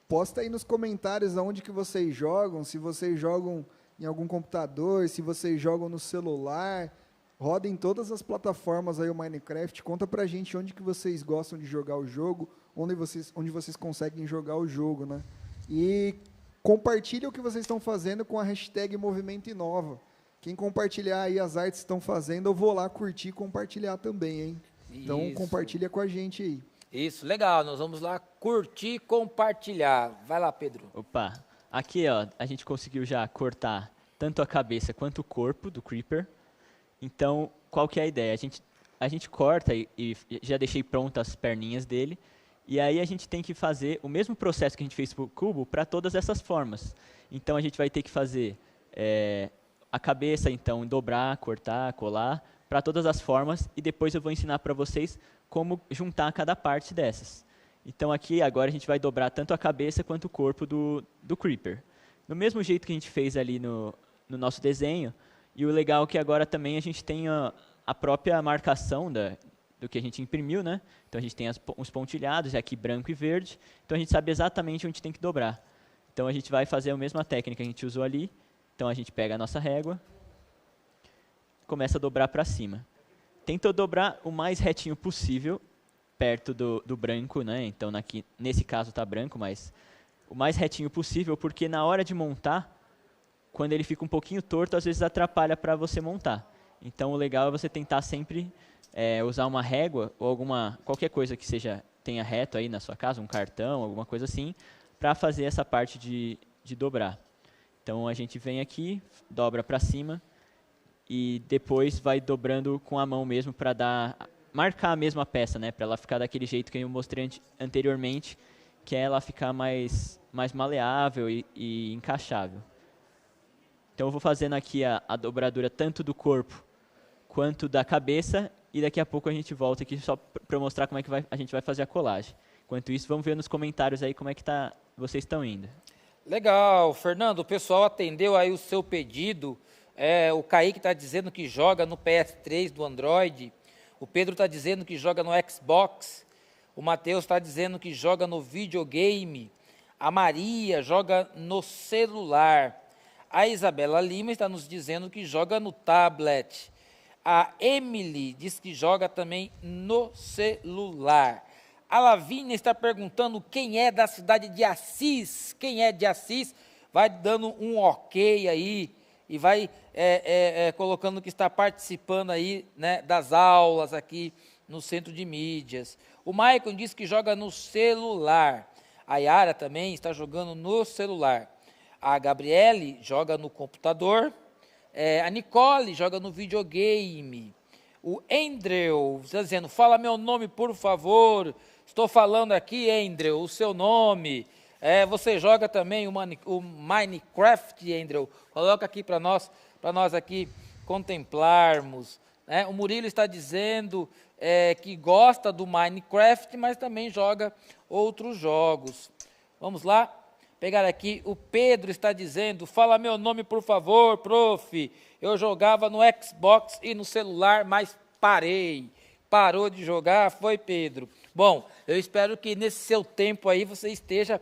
S3: posta aí nos comentários aonde que vocês jogam, se vocês jogam em algum computador, se vocês jogam no celular, roda em todas as plataformas aí o Minecraft, conta pra gente onde que vocês gostam de jogar o jogo, onde vocês conseguem jogar o jogo, né? E compartilha o que vocês estão fazendo com a hashtag Movimento Inova. Quem compartilhar aí as artes que estão fazendo, eu vou lá curtir e compartilhar também, hein? Então,
S2: Isso.
S3: compartilha com a gente aí.
S2: Isso, legal. Nós vamos lá curtir e compartilhar. Vai lá, Pedro.
S4: Opa, aqui ó, a gente conseguiu já cortar tanto a cabeça quanto o corpo do Creeper. Então, qual que é a ideia? A gente corta e já deixei prontas as perninhas dele. E aí a gente tem que fazer o mesmo processo que a gente fez para o cubo para todas essas formas. Então, a gente vai ter que fazer a cabeça, então, dobrar, cortar, colar, para todas as formas. E depois eu vou ensinar para vocês como juntar cada parte dessas. Então, aqui, agora, a gente vai dobrar tanto a cabeça quanto o corpo do Creeper. Do mesmo jeito que a gente fez ali no nosso desenho. E o legal é que agora também a gente tem a própria marcação do que a gente imprimiu, né? Então, a gente tem os pontilhados, aqui branco e verde. Então, a gente sabe exatamente onde tem que dobrar. Então, a gente vai fazer a mesma técnica que a gente usou ali. Então, a gente pega a nossa régua, começa a dobrar para cima. Tenta dobrar o mais retinho possível, perto do branco, né? Então, nesse caso está branco, mas o mais retinho possível, porque na hora de montar, quando ele fica um pouquinho torto, às vezes atrapalha para você montar. Então, o legal é você tentar sempre usar uma régua ou qualquer coisa que tenha reto aí na sua casa, um cartão, alguma coisa assim, para fazer essa parte de dobrar. Então a gente vem aqui, dobra para cima e depois vai dobrando com a mão mesmo para marcar a mesma peça, né, para ela ficar daquele jeito que eu mostrei anteriormente, que é ela ficar mais maleável e encaixável. Então eu vou fazendo aqui a dobradura tanto do corpo quanto da cabeça e daqui a pouco a gente volta aqui só para mostrar como é que a gente vai fazer a colagem. Enquanto isso, vamos ver nos comentários aí como é que vocês estão indo.
S2: Legal, Fernando, o pessoal atendeu aí o seu pedido. O Kaique está dizendo que joga no PS3 do Android. O Pedro está dizendo que joga no Xbox. O Matheus está dizendo que joga no videogame. A Maria joga no celular. A Isabela Lima está nos dizendo que joga no tablet. A Emily diz que joga também no celular. A Lavínia está perguntando quem é da cidade de Assis. Quem é de Assis, vai dando um ok aí e vai colocando que está participando aí, né, das aulas aqui no Centro de Mídias. O Maicon diz que joga no celular. A Yara também está jogando no celular. A Gabriele joga no computador. A Nicole joga no videogame. O Andrew está dizendo, fala meu nome, por favor. Estou falando aqui, Andrew, o seu nome. Você joga também o Minecraft, Andrew? Coloca aqui para nós aqui contemplarmos. O Murilo está dizendo que gosta do Minecraft, mas também joga outros jogos. Vamos lá? Pegar aqui, o Pedro está dizendo, fala meu nome por favor, prof. Eu jogava no Xbox e no celular, mas parei. Parou de jogar, foi Pedro. Bom, eu espero que nesse seu tempo aí você esteja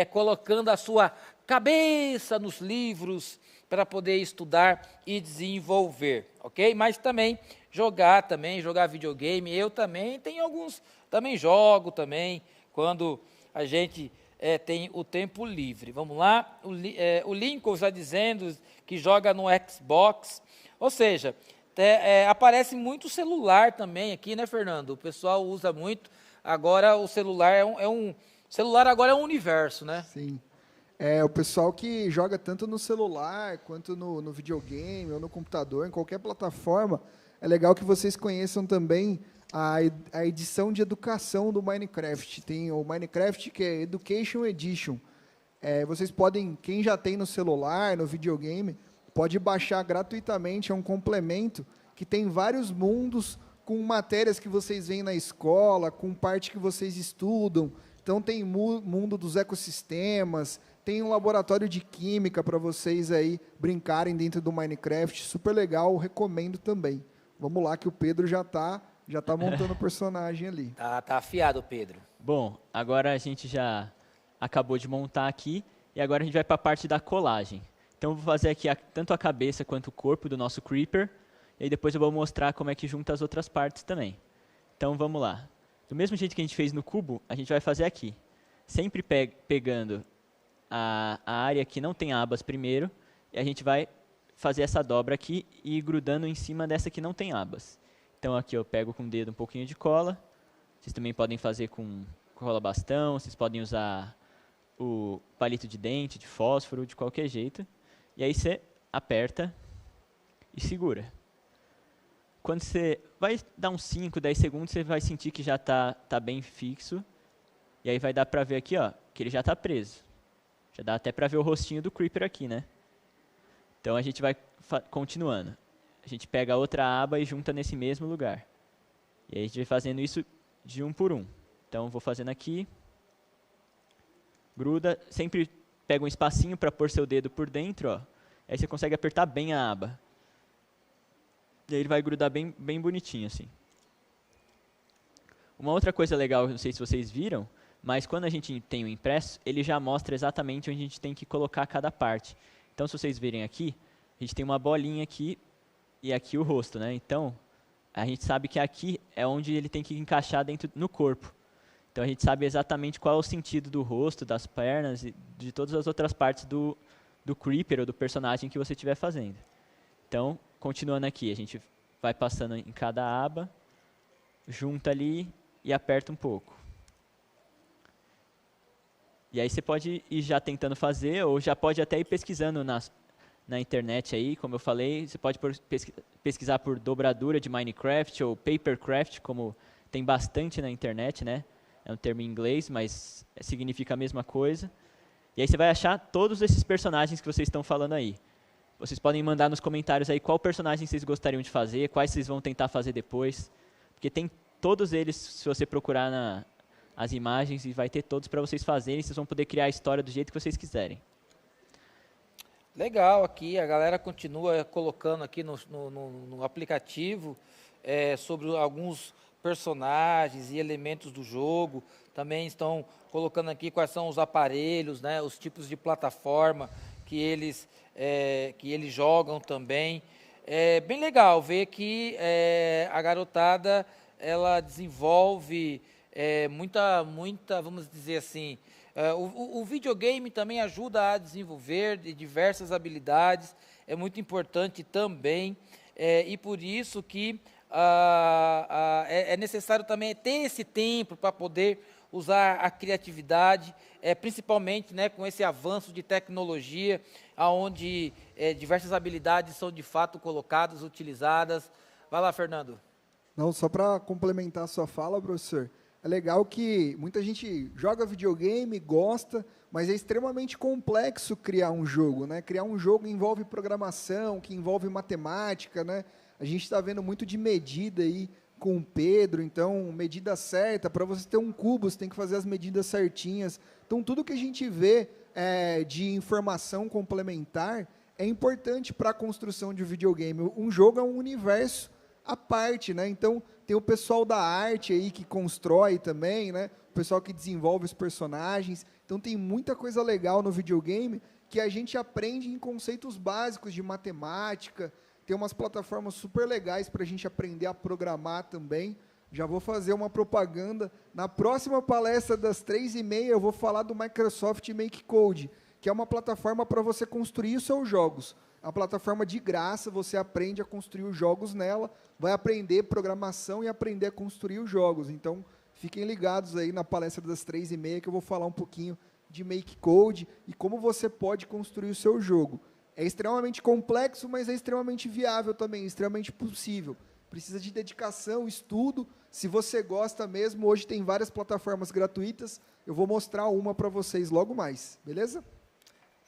S2: colocando a sua cabeça nos livros para poder estudar e desenvolver, ok? Mas também jogar videogame, eu também tenho alguns, também jogo também, quando a gente tem o tempo livre. Vamos lá, o Lincoln está dizendo que joga no Xbox, ou seja, aparece muito celular também aqui, né, Fernando? O pessoal usa muito, agora o celular celular agora é um universo, né?
S3: Sim. O pessoal que joga tanto no celular, quanto no videogame, ou no computador, em qualquer plataforma, é legal que vocês conheçam também a edição de educação do Minecraft. Tem o Minecraft, que é Education Edition. Vocês podem, quem já tem no celular, no videogame, pode baixar gratuitamente, é um complemento que tem vários mundos com matérias que vocês veem na escola, com parte que vocês estudam. Então tem mundo dos ecossistemas, tem um laboratório de química para vocês aí brincarem dentro do Minecraft, super legal, recomendo também. Vamos lá que o Pedro já está montando o personagem ali.
S2: Tá afiado, Pedro.
S4: Bom, agora a gente já acabou de montar aqui e agora a gente vai para a parte da colagem. Então eu vou fazer aqui tanto a cabeça quanto o corpo do nosso Creeper e aí depois eu vou mostrar como é que junta as outras partes também. Então vamos lá. Do mesmo jeito que a gente fez no cubo, a gente vai fazer aqui. Sempre pegando a área que não tem abas primeiro, e a gente vai fazer essa dobra aqui e ir grudando em cima dessa que não tem abas. Então aqui eu pego com o dedo um pouquinho de cola. Vocês também podem fazer com cola bastão, vocês podem usar o palito de dente, de fósforo, de qualquer jeito. E aí você aperta e segura. Quando você vai dar uns 5, 10 segundos, você vai sentir que já tá bem fixo. E aí vai dar para ver aqui, ó, que ele já está preso. Já dá até para ver o rostinho do Creeper aqui, né? Então a gente vai continuando. A gente pega a outra aba e junta nesse mesmo lugar. E aí a gente vai fazendo isso de um por um. Então vou fazendo aqui. Gruda. Sempre pega um espacinho para pôr seu dedo por dentro, ó. Aí você consegue apertar bem a aba. E aí ele vai grudar bem, bem bonitinho, assim. Uma outra coisa legal, não sei se vocês viram, mas quando a gente tem o impresso, ele já mostra exatamente onde a gente tem que colocar cada parte. Então, se vocês virem aqui, a gente tem uma bolinha aqui e aqui o rosto, né? Então, a gente sabe que aqui é onde ele tem que encaixar dentro no corpo. Então, a gente sabe exatamente qual é o sentido do rosto, das pernas e de todas as outras partes do Creeper ou do personagem que você estiver fazendo. Então, continuando aqui, a gente vai passando em cada aba, junta ali e aperta um pouco. E aí você pode ir já tentando fazer, ou já pode até ir pesquisando na internet aí, como eu falei. Você pode pesquisar por dobradura de Minecraft ou Papercraft, como tem bastante na internet, né? É um termo em inglês, mas significa a mesma coisa. E aí você vai achar todos esses personagens que vocês estão falando aí. Vocês podem mandar nos comentários aí qual personagem vocês gostariam de fazer, quais vocês vão tentar fazer depois. Porque tem todos eles, se você procurar as imagens, e vai ter todos para vocês fazerem. Vocês vão poder criar a história do jeito que vocês quiserem.
S2: Legal, aqui a galera continua colocando aqui no aplicativo sobre alguns personagens e elementos do jogo. Também estão colocando aqui quais são os aparelhos, né, os tipos de plataforma que eles jogam também. É bem legal ver que a garotada ela desenvolve muita, vamos dizer assim, o videogame também ajuda a desenvolver diversas habilidades, é muito importante também, e por isso que é necessário também ter esse tempo para poder usar a criatividade, principalmente, né, com esse avanço de tecnologia, onde diversas habilidades são de fato colocadas, utilizadas. Vai lá, Fernando.
S3: Não, só para complementar a sua fala, professor, é legal que muita gente joga videogame, gosta, mas é extremamente complexo criar um jogo, né? Criar um jogo envolve programação, que envolve matemática, né? A gente está vendo muito de medida aí com o Pedro, então, medida certa, para você ter um cubo, você tem que fazer as medidas certinhas. Então, tudo que a gente vê de informação complementar é importante para a construção de um videogame. Um jogo é um universo à parte, né? Então, tem o pessoal da arte aí que constrói também, né? O pessoal que desenvolve os personagens. Então, tem muita coisa legal no videogame que a gente aprende em conceitos básicos de matemática. Tem umas plataformas super legais para a gente aprender a programar também. Já vou fazer uma propaganda. Na próxima palestra das 3h30, eu vou falar do Microsoft Make Code, que é uma plataforma para você construir os seus jogos. É uma plataforma de graça, você aprende a construir os jogos nela, vai aprender programação e aprender a construir os jogos. Então, fiquem ligados aí na palestra das 3h30, que eu vou falar um pouquinho de Make Code e como você pode construir o seu jogo. É extremamente complexo, mas é extremamente viável também, extremamente possível. Precisa de dedicação, estudo. Se você gosta mesmo, hoje tem várias plataformas gratuitas. Eu vou mostrar uma para vocês logo mais, beleza?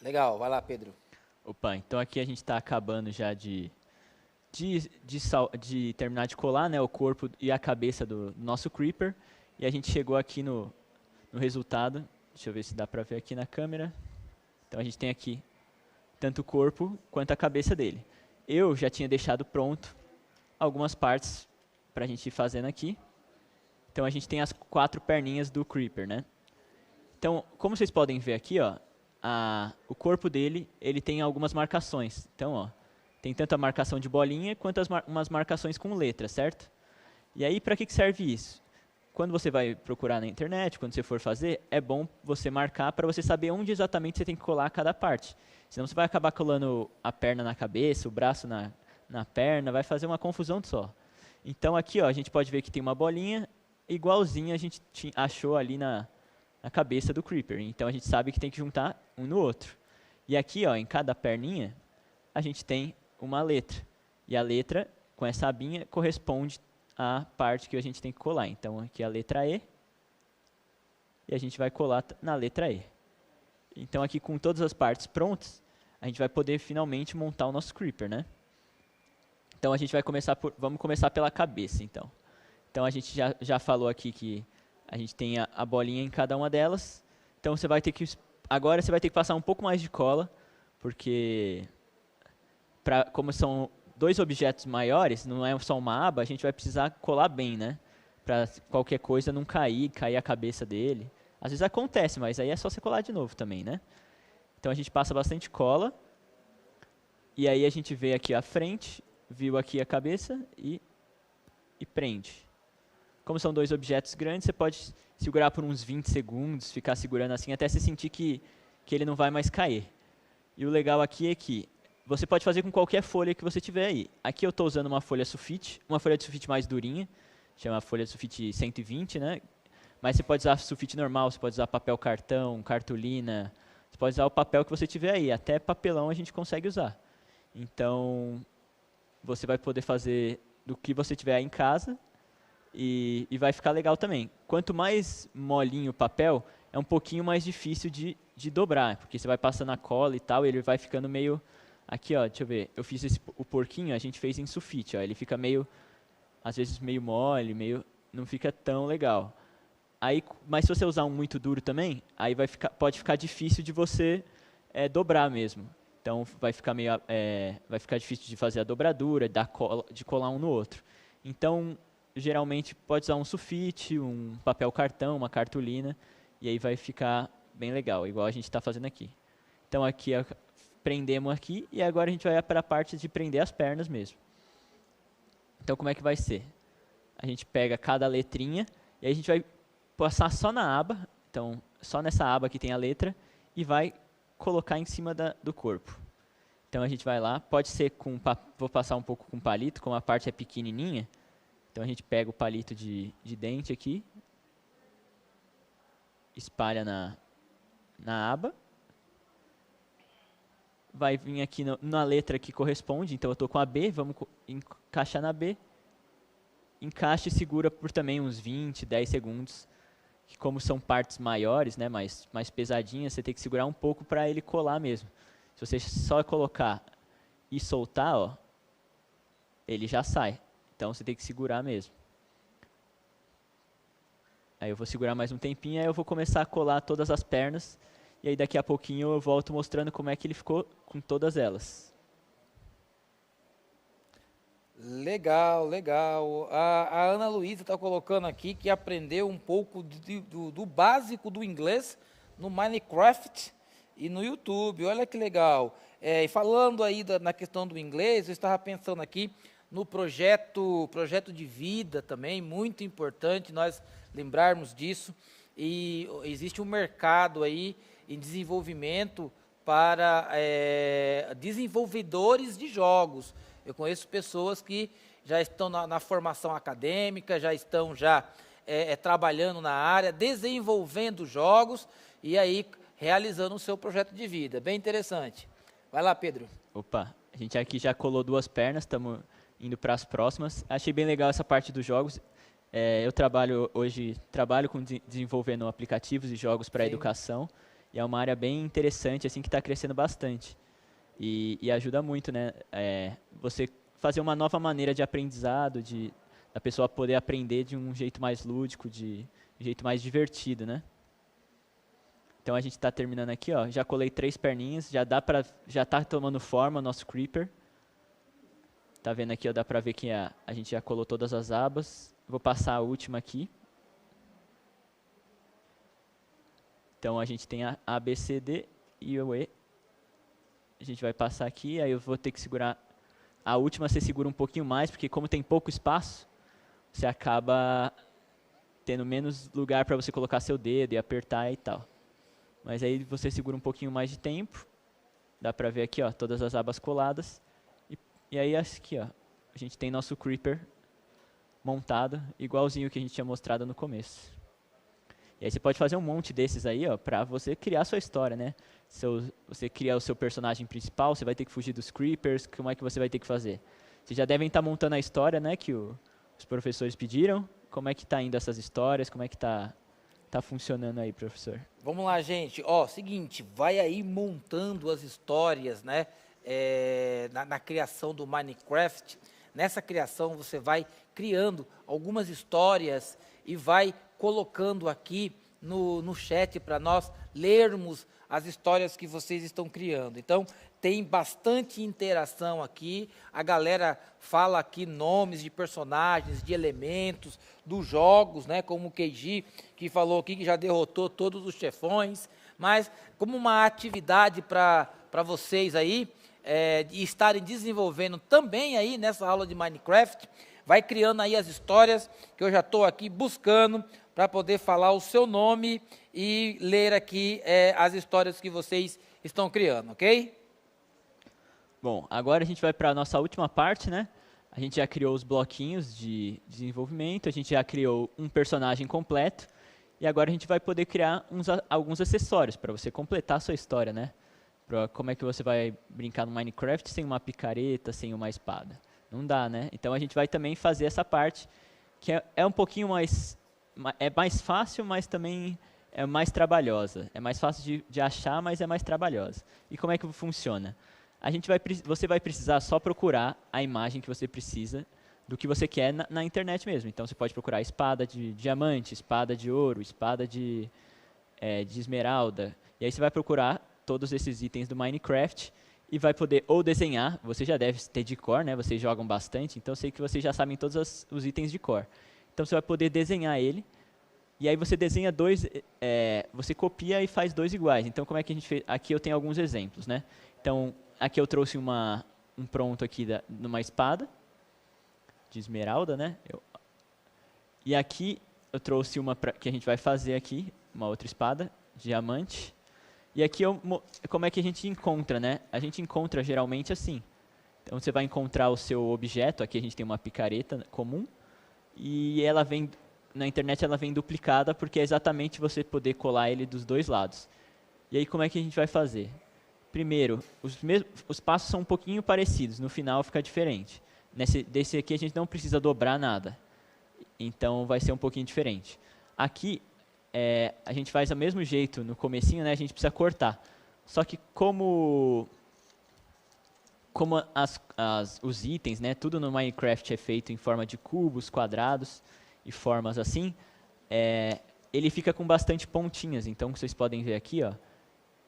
S2: Legal, vai lá, Pedro.
S4: Opa, então aqui a gente está acabando já de terminar de colar, né, o corpo e a cabeça do nosso Creeper. E a gente chegou aqui no resultado. Deixa eu ver se dá para ver aqui na câmera. Então a gente tem aqui tanto o corpo quanto a cabeça dele. Eu já tinha deixado pronto algumas partes para a gente ir fazendo aqui. Então a gente tem as 4 perninhas do Creeper, né? Então, como vocês podem ver aqui, ó, o corpo dele, ele tem algumas marcações. Então, ó, tem tanto a marcação de bolinha quanto umas marcações com letra, certo? E aí, para que serve isso? Quando você vai procurar na internet, quando você for fazer, é bom você marcar para você saber onde exatamente você tem que colar cada parte. Senão você vai acabar colando a perna na cabeça, o braço na perna, vai fazer uma confusão só. Então aqui, ó, a gente pode ver que tem uma bolinha igualzinha a gente achou ali na cabeça do Creeper. Então a gente sabe que tem que juntar um no outro. E aqui, ó, em cada perninha, a gente tem uma letra. E a letra, com essa abinha, corresponde à parte que a gente tem que colar. Então aqui é a letra E. E a gente vai colar na letra E. Então aqui com todas as partes prontas, a gente vai poder finalmente montar o nosso Creeper, né? Então a gente vai vamos começar pela cabeça, então. Então a gente já falou aqui que a gente tem a bolinha em cada uma delas. Então agora você vai ter que passar um pouco mais de cola, porque como são 2 objetos maiores, não é só uma aba, a gente vai precisar colar bem, né? Para qualquer coisa não cair a cabeça dele. Às vezes acontece, mas aí é só você colar de novo também, né? Então a gente passa bastante cola. E aí a gente vê aqui a frente, viu aqui a cabeça e prende. Como são 2 objetos grandes, você pode segurar por uns 20 segundos, ficar segurando assim, até você sentir que ele não vai mais cair. E o legal aqui é que você pode fazer com qualquer folha que você tiver aí. Aqui eu estou usando uma folha sulfite, uma folha de sulfite mais durinha. chama folha de sulfite 120, né? Mas você pode usar sulfite normal, você pode usar papel cartão, cartolina, você pode usar o papel que você tiver aí, até papelão a gente consegue usar. Então, você vai poder fazer do que você tiver aí em casa e vai ficar legal também. Quanto mais molinho o papel, é um pouquinho mais difícil de dobrar, porque você vai passando a cola e tal, e ele vai ficando meio... Aqui, ó, deixa eu ver, eu fiz o porquinho, a gente fez em sulfite, ó, ele fica meio, às vezes meio mole, não fica tão legal. Aí, mas se você usar um muito duro também, aí pode ficar difícil de você dobrar mesmo. Então vai ficar difícil de fazer a dobradura, de colar um no outro. Então, geralmente pode usar um sulfite, um papel cartão, uma cartolina, e aí vai ficar bem legal, igual a gente está fazendo aqui. Então aqui prendemos aqui e agora a gente vai para a parte de prender as pernas mesmo. Então como é que vai ser? A gente pega cada letrinha e aí a gente vai passar só na aba, então só nessa aba que tem a letra, e vai colocar em cima do corpo. Então a gente vai lá, pode ser vou passar um pouco com palito, como a parte é pequenininha, então a gente pega o palito de dente aqui, espalha na aba, vai vir aqui na letra que corresponde, então eu estou com a B, vamos encaixar na B, encaixa e segura por também uns 20, 10 segundos, que como são partes maiores, né, mais pesadinhas, você tem que segurar um pouco para ele colar mesmo. Se você só colocar e soltar, ó, ele já sai, então você tem que segurar mesmo. Aí eu vou segurar mais um tempinho, aí eu vou começar a colar todas as pernas, e aí daqui a pouquinho eu volto mostrando como é que ele ficou com todas elas.
S2: Legal, legal. A Ana Luísa está colocando aqui que aprendeu um pouco do básico do inglês no Minecraft e no YouTube. Olha que legal. E falando aí na questão do inglês, eu estava pensando aqui no projeto de vida também, muito importante nós lembrarmos disso. E existe um mercado aí em desenvolvimento para desenvolvedores de jogos. Eu conheço pessoas que já estão na formação acadêmica, já estão trabalhando na área, desenvolvendo jogos e aí realizando o seu projeto de vida. Bem interessante. Vai lá, Pedro.
S4: Opa, a gente aqui já colou 2 pernas, estamos indo para as próximas. Achei bem legal essa parte dos jogos. Eu trabalho desenvolvendo aplicativos e jogos para a educação, e é uma área bem interessante, assim, que está crescendo bastante. E ajuda muito, né? Você fazer uma nova maneira de aprendizado, da pessoa poder aprender de um jeito mais lúdico, de um jeito mais divertido, né? Então a gente está terminando aqui, ó. Já colei 3 perninhas, já está tomando forma o nosso creeper. Tá vendo aqui, ó, dá para ver que a gente já colou todas as abas. Vou passar a última aqui. Então a gente tem a B, C, D e o E. A gente vai passar aqui, aí eu vou ter que segurar. A última você segura um pouquinho mais, porque como tem pouco espaço, você acaba tendo menos lugar para você colocar seu dedo e apertar e tal. Mas aí você segura um pouquinho mais de tempo. Dá para ver aqui, ó, todas as abas coladas. E aí aqui, ó, a gente tem nosso creeper montado, igualzinho que a gente tinha mostrado no começo. E aí você pode fazer um monte desses aí, ó, para você criar a sua história, né? Você cria o seu personagem principal, você vai ter que fugir dos creepers, como é que você vai ter que fazer? Vocês já devem estar montando a história, né, que os professores pediram. Como é que está indo essas histórias? Como é que tá funcionando aí, professor?
S2: Vamos lá, gente. Ó, seguinte, vai aí montando as histórias, né? Na criação do Minecraft. Nessa criação você vai criando algumas histórias e vai colocando aqui no chat para nós lermos as histórias que vocês estão criando. Então, tem bastante interação aqui, a galera fala aqui nomes de personagens, de elementos, dos jogos, né, como o Keiji, que falou aqui que já derrotou todos os chefões, mas como uma atividade para vocês aí, e estarem desenvolvendo também aí nessa aula de Minecraft, vai criando aí as histórias, que eu já estou aqui buscando para poder falar o seu nome e ler aqui as histórias que vocês estão criando, ok?
S4: Bom, agora a gente vai para a nossa última parte, né? A gente já criou os bloquinhos de desenvolvimento, a gente já criou um personagem completo, e agora a gente vai poder criar alguns acessórios para você completar a sua história, né? Como é que você vai brincar no Minecraft sem uma picareta, sem uma espada? Não dá, né? Então a gente vai também fazer essa parte, que é um pouquinho mais... É mais fácil, mas também é mais trabalhosa. É mais fácil de achar, mas é mais trabalhosa. E como é que funciona? Você vai precisar só procurar a imagem que você precisa do que você quer na internet mesmo. Então você pode procurar espada de diamante, espada de ouro, espada de esmeralda. E aí você vai procurar todos esses itens do Minecraft e vai poder ou desenhar, você já deve ter de cor, né? Vocês jogam bastante, então sei que vocês já sabem todos os itens de cor. Então você vai poder desenhar ele, e aí você desenha dois, você copia e faz dois iguais. Então como é que a gente fez? Aqui eu tenho alguns exemplos, né? Então aqui eu trouxe um pronto aqui numa espada de esmeralda, né? E aqui eu trouxe uma que a gente vai fazer aqui, uma outra espada, diamante. E aqui como é que a gente encontra, né? A gente encontra geralmente assim. Então você vai encontrar o seu objeto, aqui a gente tem uma picareta comum, e ela vem, na internet ela vem duplicada, porque é exatamente você poder colar ele dos dois lados. E aí como é que a gente vai fazer? Primeiro, os passos são um pouquinho parecidos, no final fica diferente. Desse aqui a gente não precisa dobrar nada, então vai ser um pouquinho diferente. Aqui, a gente faz do mesmo jeito no comecinho, né? A gente precisa cortar. Só que como os itens, né? Tudo no Minecraft é feito em forma de cubos, quadrados e formas assim, ele fica com bastante pontinhas. Então, vocês podem ver aqui, ó,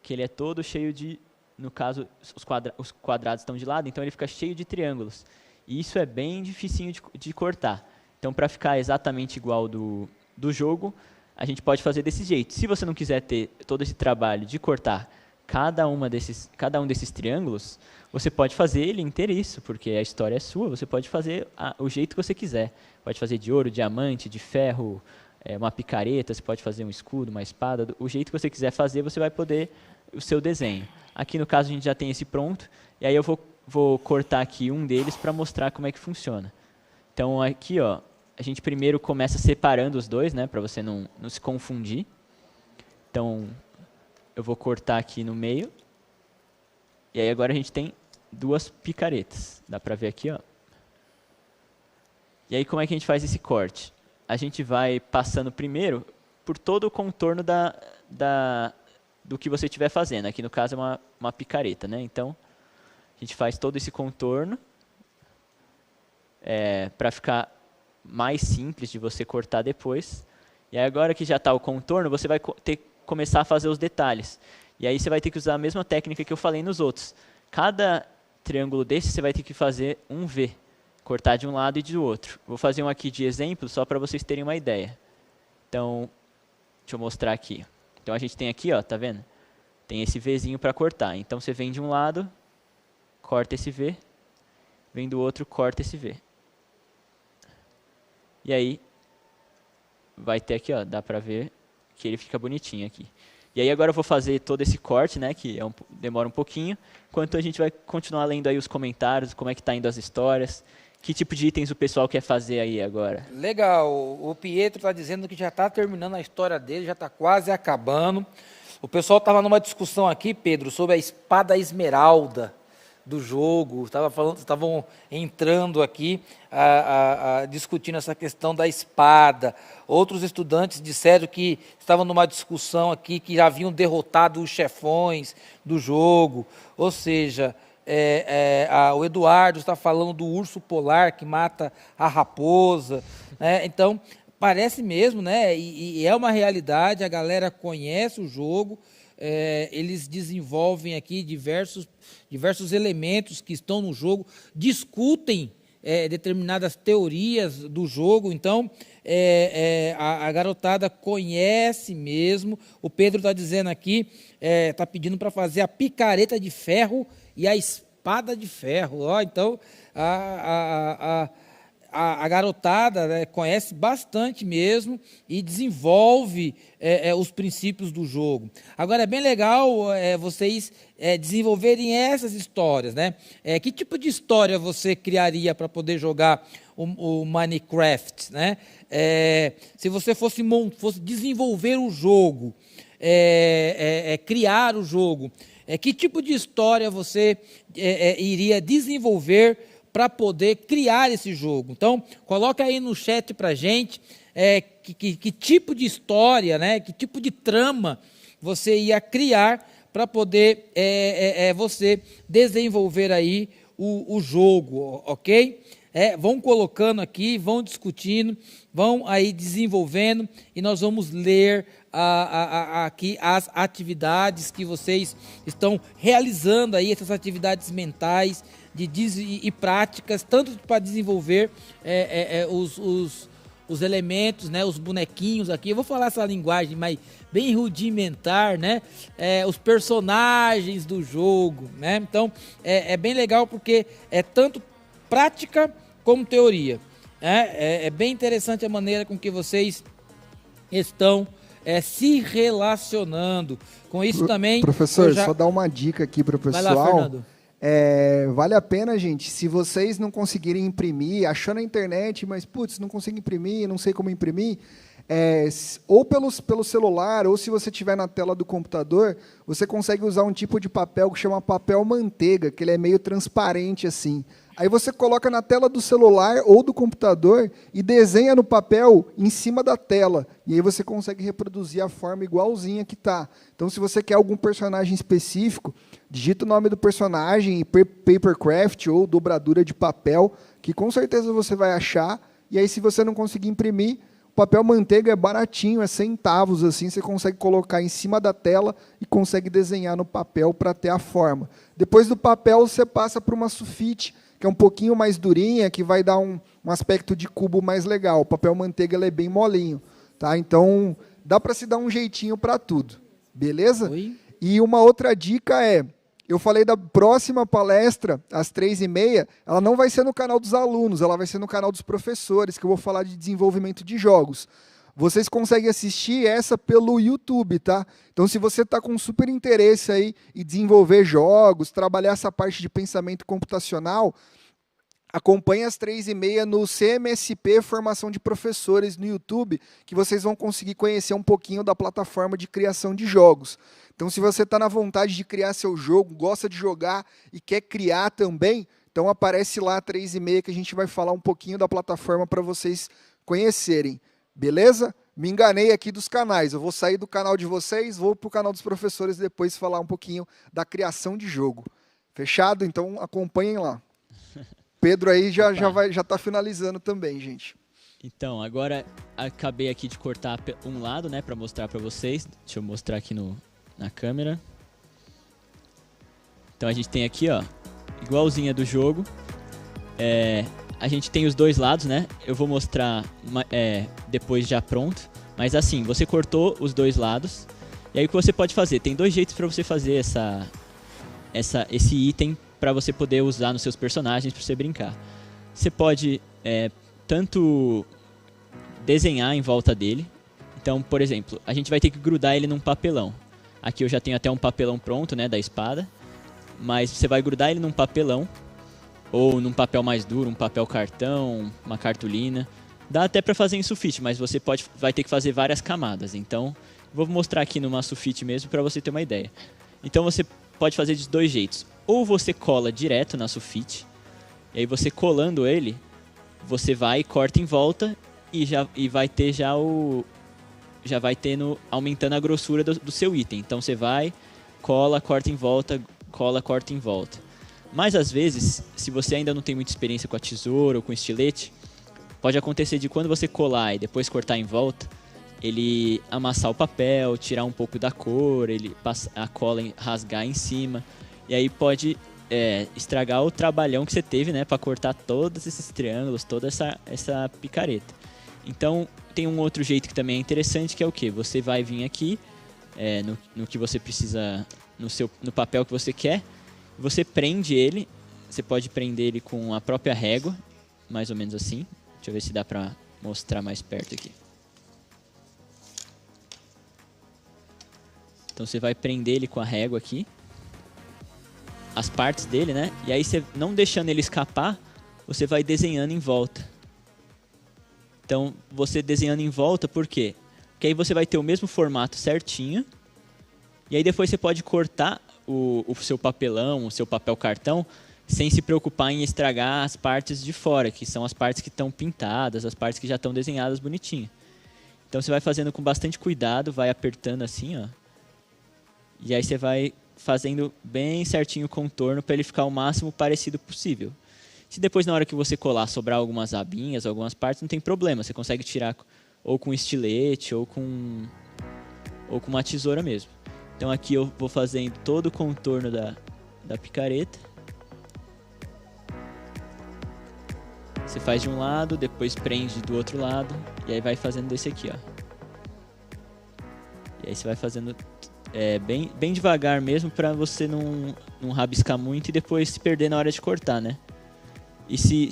S4: que ele é todo cheio de... No caso, os quadrados estão de lado, então ele fica cheio de triângulos. E isso é bem dificinho de cortar. Então, para ficar exatamente igual do jogo, a gente pode fazer desse jeito. Se você não quiser ter todo esse trabalho de cortar cada um desses triângulos, você pode fazer ele inteiriço, porque a história é sua, você pode fazer o jeito que você quiser. Pode fazer de ouro, diamante, de ferro, uma picareta, você pode fazer um escudo, uma espada. O jeito que você quiser fazer, você vai poder o seu desenho. Aqui no caso a gente já tem esse pronto, e aí eu vou cortar aqui um deles para mostrar como é que funciona. Então aqui, ó, a gente primeiro começa separando os dois, né, para você não se confundir. Então, eu vou cortar aqui no meio. E aí agora a gente tem duas picaretas. Dá para ver aqui, ó. E aí como é que a gente faz esse corte? A gente vai passando primeiro por todo o contorno do que você estiver fazendo. Aqui no caso é uma picareta, né? Então, a gente faz todo esse contorno para ficar mais simples de você cortar depois. E aí agora que já está o contorno, você vai ter que começar a fazer os detalhes. E aí você vai ter que usar a mesma técnica que eu falei nos outros. Cada triângulo desse você vai ter que fazer um V. Cortar de um lado e do outro. Vou fazer um aqui de exemplo, só para vocês terem uma ideia. Então, deixa eu mostrar aqui. Então a gente tem aqui, ó, tá vendo? Tem esse Vzinho para cortar. Então você vem de um lado, corta esse V. Vem do outro, corta esse V. E aí, vai ter aqui, ó, dá pra ver que ele fica bonitinho aqui. E aí agora eu vou fazer todo esse corte, né, que demora um pouquinho, enquanto a gente vai continuar lendo aí os comentários, como é que tá indo as histórias, que tipo de itens o pessoal quer fazer aí agora.
S2: Legal, o Pietro está dizendo que já está terminando a história dele, já está quase acabando. O pessoal estava numa discussão aqui, Pedro, sobre a espada esmeralda do jogo, estavam entrando aqui discutindo essa questão da espada. Outros estudantes disseram que estavam numa discussão aqui que já haviam derrotado os chefões do jogo. Ou seja, o Eduardo está falando do urso polar que mata a raposa, né? Então, parece mesmo, né? E é uma realidade, a galera conhece o jogo. Eles desenvolvem aqui diversos elementos que estão no jogo, discutem determinadas teorias do jogo. Então, a garotada conhece mesmo. O Pedro está dizendo aqui, está pedindo para fazer a picareta de ferro e a espada de ferro. Então, a garotada, né, conhece bastante mesmo e desenvolve os princípios do jogo. Agora, é bem legal vocês desenvolverem essas histórias, né? Que tipo de história você criaria para poder jogar o Minecraft, né? Se você fosse desenvolver o jogo, criar o jogo, que tipo de história você iria desenvolver para poder criar esse jogo? Então, coloca aí no chat para a gente que tipo de história, né, que tipo de trama você ia criar para poder você desenvolver aí o jogo, ok? Vão colocando aqui, vão discutindo, vão aí desenvolvendo e nós vamos ler aqui as atividades que vocês estão realizando aí, essas atividades mentais e práticas, tanto para desenvolver os elementos, né, os bonequinhos aqui. Eu vou falar essa linguagem mais bem rudimentar, né? Os personagens do jogo, né? Então, é bem legal porque é tanto prática como teoria. É bem interessante a maneira com que vocês estão se relacionando. Com isso também...
S3: Professor, só dar uma dica aqui para o pessoal.
S2: Vai lá, Fernando.
S3: Vale a pena, gente, se vocês não conseguirem imprimir, achando na internet, mas, putz, não consigo imprimir, não sei como imprimir, ou pelo celular, ou se você estiver na tela do computador, você consegue usar um tipo de papel que chama papel manteiga, que ele é meio transparente assim. Aí você coloca na tela do celular ou do computador e desenha no papel em cima da tela. E aí você consegue reproduzir a forma igualzinha que está. Então, se você quer algum personagem específico, digita o nome do personagem em papercraft ou dobradura de papel, que com certeza você vai achar. E aí, se você não conseguir imprimir, o papel manteiga é baratinho, é centavos, assim, você consegue colocar em cima da tela e consegue desenhar no papel para ter a forma. Depois do papel, você passa para uma sulfite, que é um pouquinho mais durinha, que vai dar um aspecto de cubo mais legal. O papel manteiga ele é bem molinho, tá? Então, dá para se dar um jeitinho para tudo, beleza?
S2: Oi?
S3: E uma outra dica eu falei da próxima palestra, às 3h30, ela não vai ser no canal dos alunos, ela vai ser no canal dos professores, que eu vou falar de desenvolvimento de jogos. Vocês conseguem assistir essa pelo YouTube, tá? Então, se você está com super interesse aí em desenvolver jogos, trabalhar essa parte de pensamento computacional, acompanhe às 3h30 no CMSP Formação de Professores no YouTube, que vocês vão conseguir conhecer um pouquinho da plataforma de criação de jogos. Então, se você está na vontade de criar seu jogo, gosta de jogar e quer criar também, então aparece lá às 3h30 que a gente vai falar um pouquinho da plataforma para vocês conhecerem. Beleza? Me enganei aqui dos canais. Eu vou sair do canal de vocês, vou para o canal dos professores depois falar um pouquinho da criação de jogo. Fechado? Então acompanhem lá. Pedro aí já está finalizando também, gente.
S4: Então, agora acabei aqui de cortar um lado, né, para mostrar para vocês. Deixa eu mostrar aqui na câmera. Então a gente tem aqui, ó, igualzinha do jogo. A gente tem os dois lados, né? Eu vou mostrar depois já pronto. Mas assim, você cortou os dois lados. E aí o que você pode fazer? Tem dois jeitos para você fazer esse item para você poder usar nos seus personagens, para você brincar. Você pode tanto desenhar em volta dele. Então, por exemplo, a gente vai ter que grudar ele num papelão. Aqui eu já tenho até um papelão pronto, né, da espada. Mas você vai grudar ele num papelão. Ou num papel mais duro, um papel cartão, uma cartolina. Dá até para fazer em sulfite, mas você vai ter que fazer várias camadas. Então, vou mostrar aqui numa sulfite mesmo para você ter uma ideia. Então, você pode fazer de dois jeitos. Ou você cola direto na sulfite, e aí você colando ele, você vai e corta em volta e vai ter aumentando a grossura do seu item. Então, você vai, cola, corta em volta, cola, corta em volta. Mas às vezes, se você ainda não tem muita experiência com a tesoura ou com o estilete, pode acontecer de quando você colar e depois cortar em volta, ele amassar o papel, tirar um pouco da cor, a cola rasgar em cima, e aí pode estragar o trabalhão que você teve, né, para cortar todos esses triângulos, toda essa picareta. Então, tem um outro jeito que também é interessante, que é o quê? Você vai vir aqui, no que você precisa, no papel que você quer. Você prende ele, você pode prender ele com a própria régua, mais ou menos assim. Deixa eu ver se dá para mostrar mais perto aqui. Então você vai prender ele com a régua aqui, as partes dele, né? E aí você, não deixando ele escapar, você vai desenhando em volta. Então você desenhando em volta, por quê? Porque aí você vai ter o mesmo formato certinho, e aí depois você pode cortar o seu papelão, o seu papel cartão, sem se preocupar em estragar as partes de fora, que são as partes que estão pintadas, as partes que já estão desenhadas bonitinho. Então você vai fazendo com bastante cuidado, vai apertando assim, ó. E aí você vai fazendo bem certinho o contorno para ele ficar o máximo parecido possível. Se depois na hora que você colar sobrar algumas abinhas, algumas partes, não tem problema, você consegue tirar ou com estilete ou com uma tesoura mesmo. Então aqui eu vou fazendo todo o contorno da picareta. Você faz de um lado, depois prende do outro lado, e aí vai fazendo desse aqui, ó. E aí você vai fazendo bem devagar mesmo, para você não rabiscar muito e depois se perder na hora de cortar, né? E se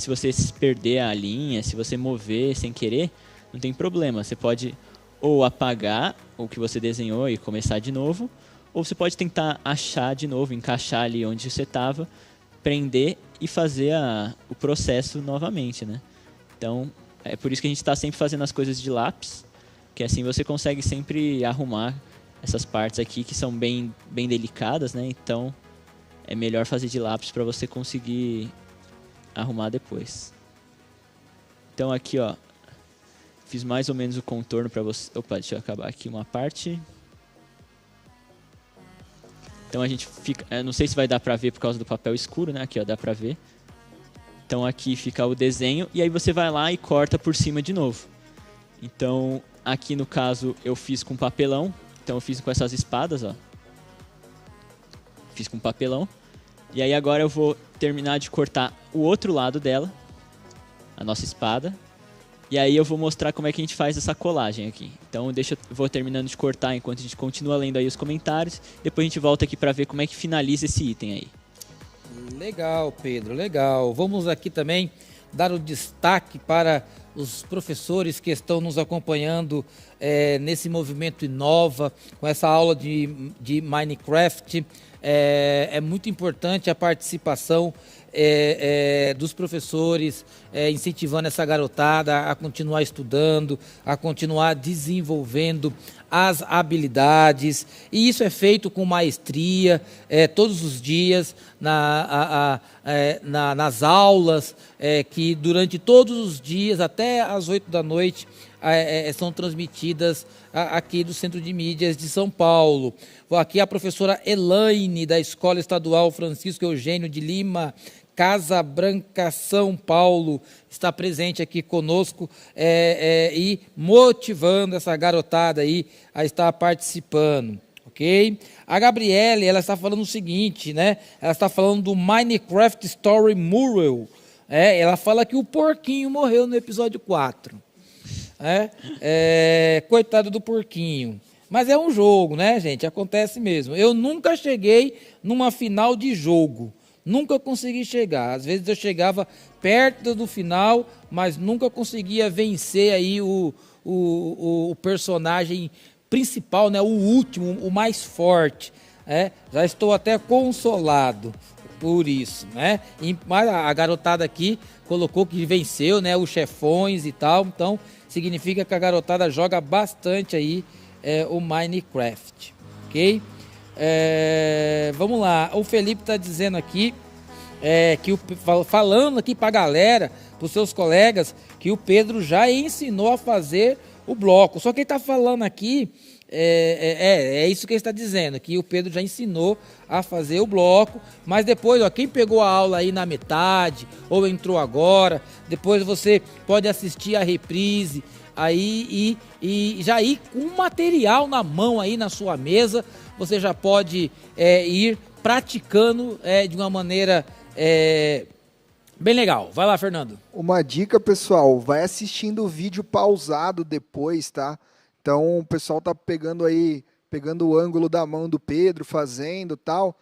S4: você perder a linha, se você mover sem querer, não tem problema. Você pode ou apagar o que você desenhou e começar de novo, ou você pode tentar achar de novo, encaixar ali onde você estava, prender e fazer o processo novamente, né? Então, é por isso que a gente está sempre fazendo as coisas de lápis, que assim você consegue sempre arrumar essas partes aqui que são bem delicadas, né? Então, é melhor fazer de lápis para você conseguir arrumar depois. Então aqui, ó, fiz mais ou menos o contorno para você. Opa, deixa eu acabar aqui uma parte. Então a gente fica, não sei se vai dar pra ver por causa do papel escuro, né? Aqui, ó, dá pra ver. Então aqui fica o desenho e aí você vai lá e corta por cima de novo. Então aqui no caso eu fiz com papelão, então eu fiz com essas espadas, ó. Fiz com papelão. E aí agora eu vou terminar de cortar o outro lado dela, a nossa espada. E aí eu vou mostrar como é que a gente faz essa colagem aqui. Então eu vou terminando de cortar enquanto a gente continua lendo aí os comentários. Depois a gente volta aqui para ver como é que finaliza esse item aí.
S2: Legal, Pedro, legal. Vamos aqui também dar o destaque para os professores que estão nos acompanhando nesse movimento Inova, com essa aula de Minecraft. É muito importante a participação dos professores, incentivando essa garotada a continuar estudando, a continuar desenvolvendo as habilidades, e isso é feito com maestria, todos os dias, nas aulas, que durante todos os dias, até às 8 da noite, são transmitidas aqui do Centro de Mídias de São Paulo. Aqui a professora Elaine, da Escola Estadual Francisco Eugênio de Lima, Casa Branca, São Paulo, está presente aqui conosco e motivando essa garotada aí a estar participando, ok? A Gabriele, ela está falando o seguinte, né? Ela está falando do Minecraft Story Mural. Ela fala que o porquinho morreu no episódio 4. Coitado do porquinho. Mas é um jogo, né, gente? Acontece mesmo. Eu nunca cheguei numa final de jogo. Nunca consegui chegar. Às vezes eu chegava perto do final, mas nunca conseguia vencer aí o personagem principal, né? O último, o mais forte. Já estou até consolado por isso, né? Mas a garotada aqui colocou que venceu, né? Os chefões e tal. Então significa que a garotada joga bastante aí o Minecraft, ok? Vamos lá, o Felipe está dizendo aqui falando aqui para a galera, para os seus colegas, que o Pedro já ensinou a fazer o bloco. Só que ele está falando aqui, isso que ele está dizendo, que o Pedro já ensinou a fazer o bloco, mas depois, ó, quem pegou a aula aí na metade ou entrou agora, depois você pode assistir a reprise aí e já ir com o material na mão aí na sua mesa. Você já pode ir praticando de uma maneira bem legal. Vai lá, Fernando.
S3: Uma dica, pessoal, vai assistindo o vídeo pausado depois, tá? Então o pessoal tá pegando o ângulo da mão do Pedro, fazendo tal.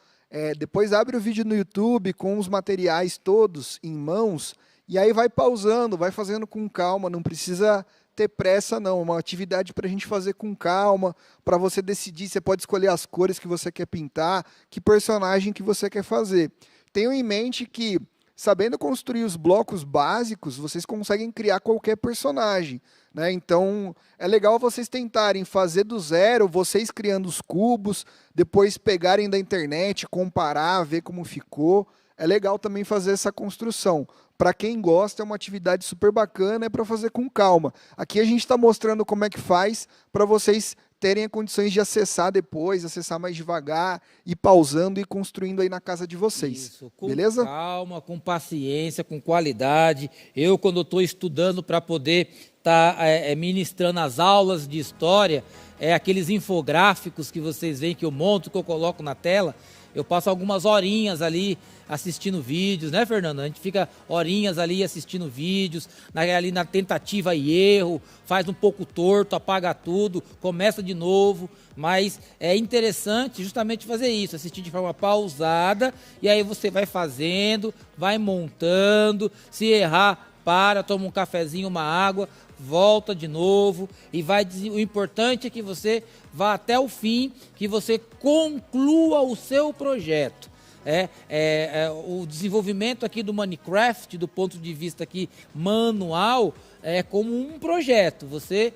S3: Depois abre o vídeo no YouTube com os materiais todos em mãos E aí vai pausando, vai fazendo com calma, não precisa ter pressa não, uma atividade para a gente fazer com calma, para você decidir, você pode escolher as cores que você quer pintar, que personagem que você quer fazer. Tenham em mente que, sabendo construir os blocos básicos, vocês conseguem criar qualquer personagem, né? Então, é legal vocês tentarem fazer do zero, vocês criando os cubos, depois pegarem da internet, comparar, ver como ficou. É legal também fazer essa construção. Para quem gosta, é uma atividade super bacana, é para fazer com calma. Aqui a gente está mostrando como é que faz para vocês terem condições de acessar depois, acessar mais devagar, ir pausando e construindo aí na casa de vocês.
S2: Isso, com
S3: beleza?
S2: calma, com paciência, com qualidade. Eu, quando estou estudando para poder estar ministrando as aulas de história, aqueles infográficos que vocês veem que eu monto, que eu coloco na tela, eu passo algumas horinhas ali assistindo vídeos, né, Fernando? A gente fica horinhas ali assistindo vídeos, ali na tentativa e erro, faz um pouco torto, apaga tudo, começa de novo, mas é interessante justamente fazer isso, assistir de forma pausada, e aí você vai fazendo, vai montando, se errar, toma um cafezinho, uma água, volta de novo e vai. O importante é que você vá até o fim, que você conclua o seu projeto. O desenvolvimento aqui do Minecraft, do ponto de vista aqui manual, é como um projeto. Você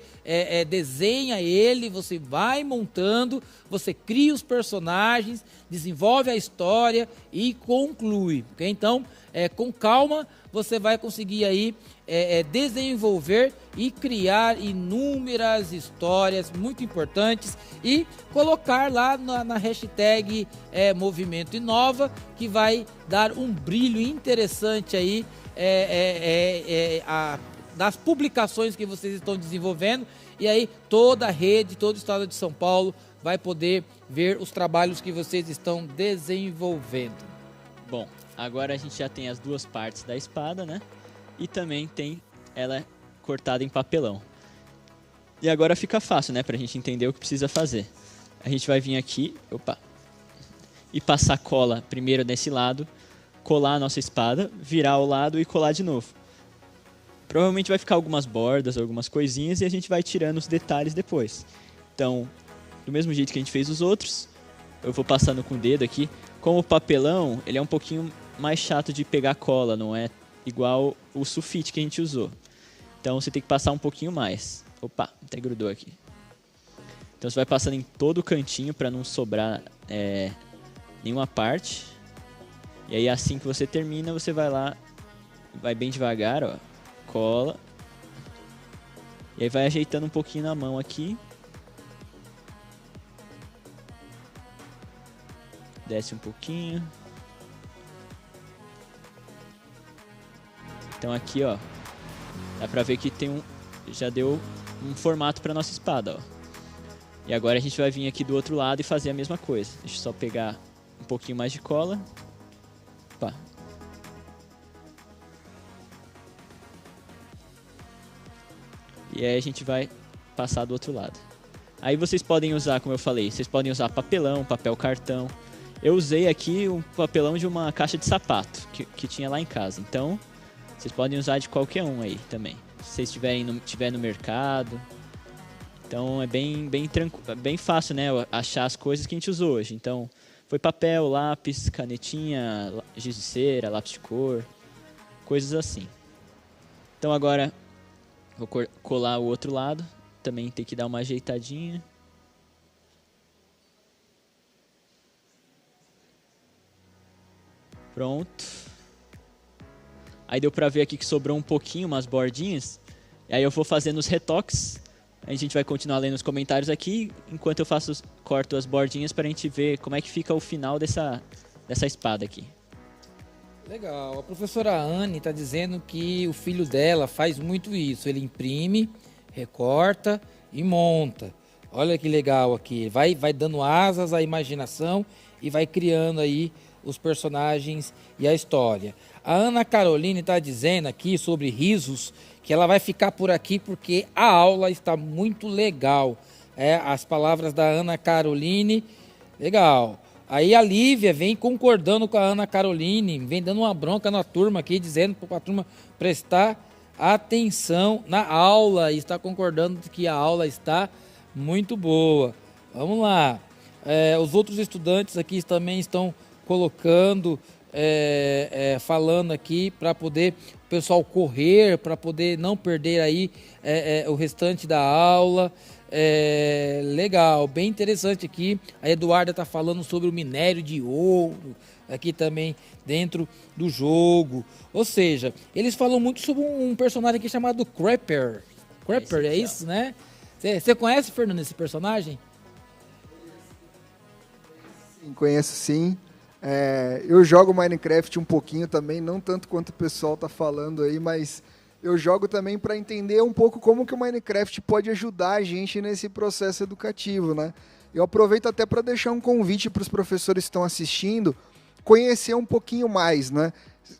S2: desenha ele, você vai montando, você cria os personagens, desenvolve a história e conclui. Okay? Então, com calma, você vai conseguir aí desenvolver e criar inúmeras histórias muito importantes e colocar lá na hashtag Movimento Inova, que vai dar um brilho interessante aí das publicações que vocês estão desenvolvendo, e aí toda a rede, todo o estado de São Paulo vai poder ver os trabalhos que vocês estão desenvolvendo.
S4: Bom, agora a gente já tem as duas partes da espada, né? E também tem ela cortada em papelão. E agora fica fácil, né? Pra gente entender o que precisa fazer. A gente vai vir aqui, e passar cola primeiro nesse lado, colar a nossa espada, virar o lado e colar de novo. Provavelmente vai ficar algumas bordas, algumas coisinhas, e a gente vai tirando os detalhes depois. Então, do mesmo jeito que a gente fez os outros, eu vou passando com o dedo aqui. Como o papelão, ele é um pouquinho mais chato de pegar cola, não é igual o sulfite que a gente usou. Então você tem que passar um pouquinho mais. Opa, até grudou aqui. Então você vai passando em todo o cantinho para não sobrar nenhuma parte. E aí assim que você termina, você vai lá, vai bem devagar, ó, cola. E aí vai ajeitando um pouquinho na mão aqui. Desce um pouquinho. Então aqui, ó, dá pra ver que tem já deu um formato pra nossa espada, ó. E agora a gente vai vir aqui do outro lado e fazer a mesma coisa. Deixa eu só pegar um pouquinho mais de cola. Opa. E aí a gente vai passar do outro lado. Aí vocês podem usar, como eu falei, vocês podem usar papelão, papel cartão. Eu usei aqui um papelão de uma caixa de sapato que tinha lá em casa. Então, vocês podem usar de qualquer um aí também. Se vocês tiver no mercado. Então, é bem fácil, né? Achar as coisas que a gente usou hoje. Então, foi papel, lápis, canetinha, giz de cera, lápis de cor. Coisas assim. Então, agora, vou colar o outro lado. Também tem que dar uma ajeitadinha. Pronto. Aí deu pra ver aqui que sobrou um pouquinho, umas bordinhas. E aí eu vou fazendo os retoques. A gente vai continuar lendo os comentários aqui, enquanto eu corto as bordinhas pra gente ver como é que fica o final dessa espada aqui.
S2: Legal. A professora Anne está dizendo que o filho dela faz muito isso. Ele imprime, recorta e monta. Olha que legal aqui. Vai dando asas à imaginação e vai criando aí os personagens e a história. A Ana Caroline está dizendo aqui sobre risos que ela vai ficar por aqui porque a aula está muito legal. As palavras da Ana Caroline, legal. Aí a Lívia vem concordando com a Ana Caroline, vem dando uma bronca na turma aqui, dizendo para a turma prestar atenção na aula. E está concordando que a aula está muito boa. Vamos lá. Os outros estudantes aqui também estão colocando, falando aqui para poder o pessoal correr, para poder não perder aí o restante da aula. Legal, bem interessante aqui. A Eduarda está falando sobre o minério de ouro aqui também dentro do jogo. Ou seja, eles falam muito sobre um personagem aqui chamado Creeper. Creeper, é isso, né? Você conhece, Fernando, esse personagem?
S3: Sim, conheço sim. Eu jogo Minecraft um pouquinho também, não tanto quanto o pessoal está falando aí, mas eu jogo também para entender um pouco como que o Minecraft pode ajudar a gente nesse processo educativo, né? Eu aproveito até para deixar um convite para os professores que estão assistindo conhecer um pouquinho mais, né?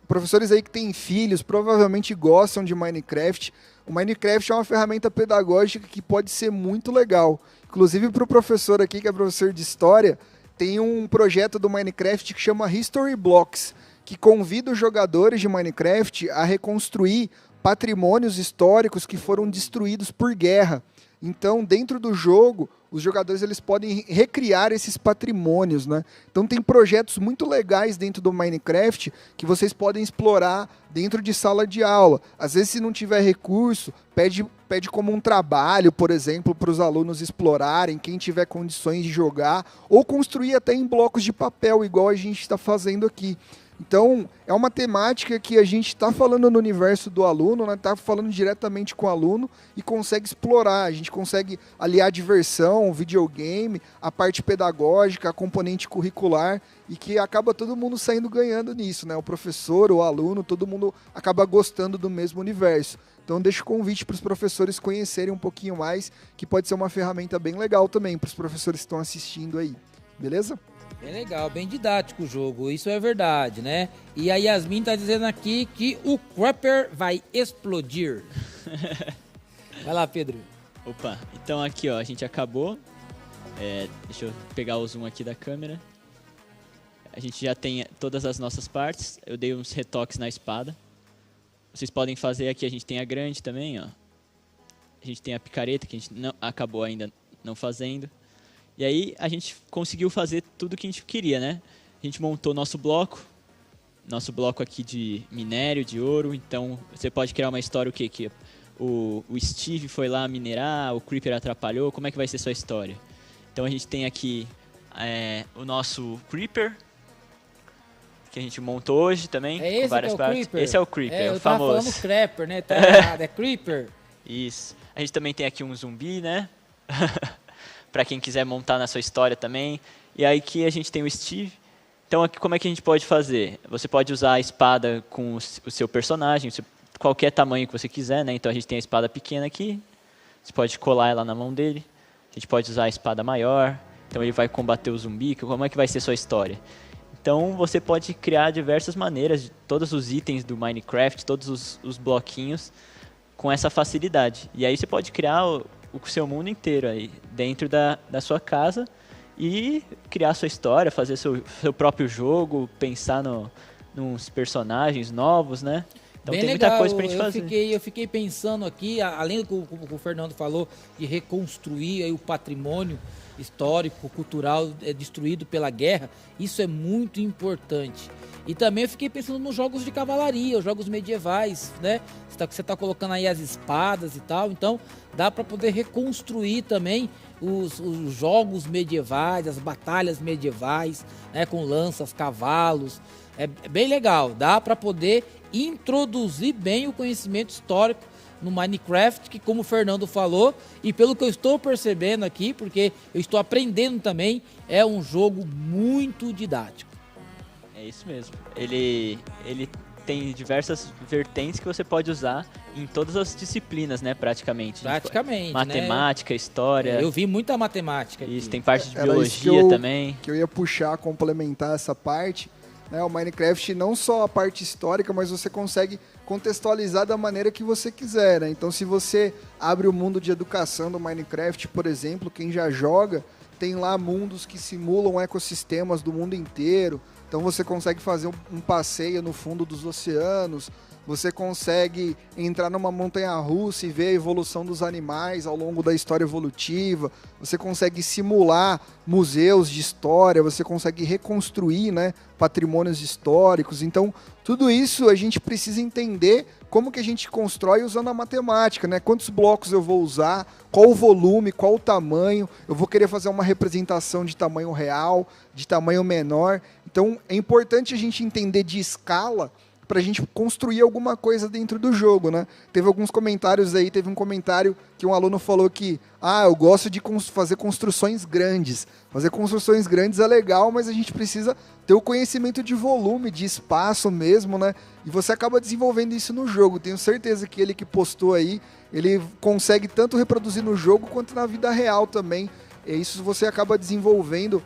S3: Professores aí que têm filhos provavelmente gostam de Minecraft. O Minecraft é uma ferramenta pedagógica que pode ser muito legal. Inclusive para o professor aqui, que é professor de história, tem um projeto do Minecraft que chama History Blocks, que convida os jogadores de Minecraft a reconstruir patrimônios históricos que foram destruídos por guerra. Então, dentro do jogo, os jogadores eles podem recriar esses patrimônios, né? Então, tem projetos muito legais dentro do Minecraft que vocês podem explorar dentro de sala de aula. Às vezes, se não tiver recurso, pede como um trabalho, por exemplo, para os alunos explorarem, quem tiver condições de jogar, ou construir até em blocos de papel, igual a gente está fazendo aqui. Então, é uma temática que a gente está falando no universo do aluno, né? Está falando diretamente com o aluno e consegue explorar. A gente consegue aliar diversão, videogame, a parte pedagógica, a componente curricular, e que acaba todo mundo saindo ganhando nisso, né? O professor, o aluno, todo mundo acaba gostando do mesmo universo. Então, deixo o convite para os professores conhecerem um pouquinho mais, que pode ser uma ferramenta bem legal também para os professores que estão assistindo aí. Beleza?
S2: Bem legal, bem didático o jogo, isso é verdade, né? E a Yasmin tá dizendo aqui que o Creeper vai explodir. Vai lá, Pedro.
S4: Opa, então aqui ó, a gente acabou. Deixa eu pegar o zoom aqui da câmera. A gente já tem todas as nossas partes. Eu dei uns retoques na espada. Vocês podem fazer aqui, a gente tem a grande também, ó. A gente tem a picareta, que a gente não acabou ainda não fazendo. E aí a gente conseguiu fazer tudo o que a gente queria, né? A gente montou nosso bloco aqui de minério, de ouro. Então você pode criar uma história, o quê? Que o Steve foi lá minerar, o Creeper atrapalhou, como é que vai ser sua história? Então a gente tem aqui o nosso Creeper, que a gente montou hoje também, com várias partes.
S2: Creeper?
S4: Esse é o Creeper, o famoso.
S2: Eu tava falando Creeper, né? Tá errado, é Creeper.
S4: Isso. A gente também tem aqui um zumbi, né? Para quem quiser montar na sua história também. E aí aqui a gente tem o Steve. Então, aqui, como é que a gente pode fazer? Você pode usar a espada com o seu personagem, qualquer tamanho que você quiser, né? Então, a gente tem a espada pequena aqui. Você pode colar ela na mão dele. A gente pode usar a espada maior. Então, ele vai combater o zumbi. Como é que vai ser a sua história? Então, você pode criar diversas maneiras, todos os itens do Minecraft, todos os bloquinhos, com essa facilidade. E aí você pode criar o seu mundo inteiro aí dentro da sua casa e criar sua história, fazer seu próprio jogo, pensar nos personagens novos, né? Então
S2: bem
S4: tem
S2: legal.
S4: Muita coisa pra gente fazer.
S2: Eu fiquei pensando aqui, além do que o Fernando falou, de reconstruir aí o patrimônio histórico, cultural destruído pela guerra, isso é muito importante. E também eu fiquei pensando nos jogos de cavalaria, os jogos medievais, né? Você tá colocando aí as espadas e tal, então dá para poder reconstruir também os jogos medievais, as batalhas medievais, né? Com lanças, cavalos. É bem legal, dá para poder introduzir bem o conhecimento histórico no Minecraft, que como o Fernando falou, e pelo que eu estou percebendo aqui, porque eu estou aprendendo também, é um jogo muito didático.
S4: É isso mesmo. Ele tem diversas vertentes que você pode usar em todas as disciplinas, né, praticamente.
S2: Praticamente,
S4: matemática,
S2: né?
S4: História.
S2: Eu vi muita matemática aqui.
S4: Isso, tem parte de biologia também.
S3: Que eu ia puxar, complementar essa parte. Né, o Minecraft não só a parte histórica, mas você consegue contextualizar da maneira que você quiser, né? Então, se você abre o mundo de educação do Minecraft, por exemplo, quem já joga tem lá mundos que simulam ecossistemas do mundo inteiro. Então você consegue fazer um passeio no fundo dos oceanos, você consegue entrar numa montanha-russa e ver a evolução dos animais ao longo da história evolutiva, você consegue simular museus de história, você consegue reconstruir, né, patrimônios históricos. Então, tudo isso a gente precisa entender como que a gente constrói usando a matemática, né? Quantos blocos eu vou usar, qual o volume, qual o tamanho, eu vou querer fazer uma representação de tamanho real, de tamanho menor. Então, é importante a gente entender de escala para a gente construir alguma coisa dentro do jogo, né? Teve alguns comentários aí, teve um comentário que um aluno falou que eu gosto de fazer construções grandes. Fazer construções grandes é legal, mas a gente precisa ter o conhecimento de volume, de espaço mesmo, né? E você acaba desenvolvendo isso no jogo. Tenho certeza que ele que postou aí, ele consegue tanto reproduzir no jogo quanto na vida real também. E isso você acaba desenvolvendo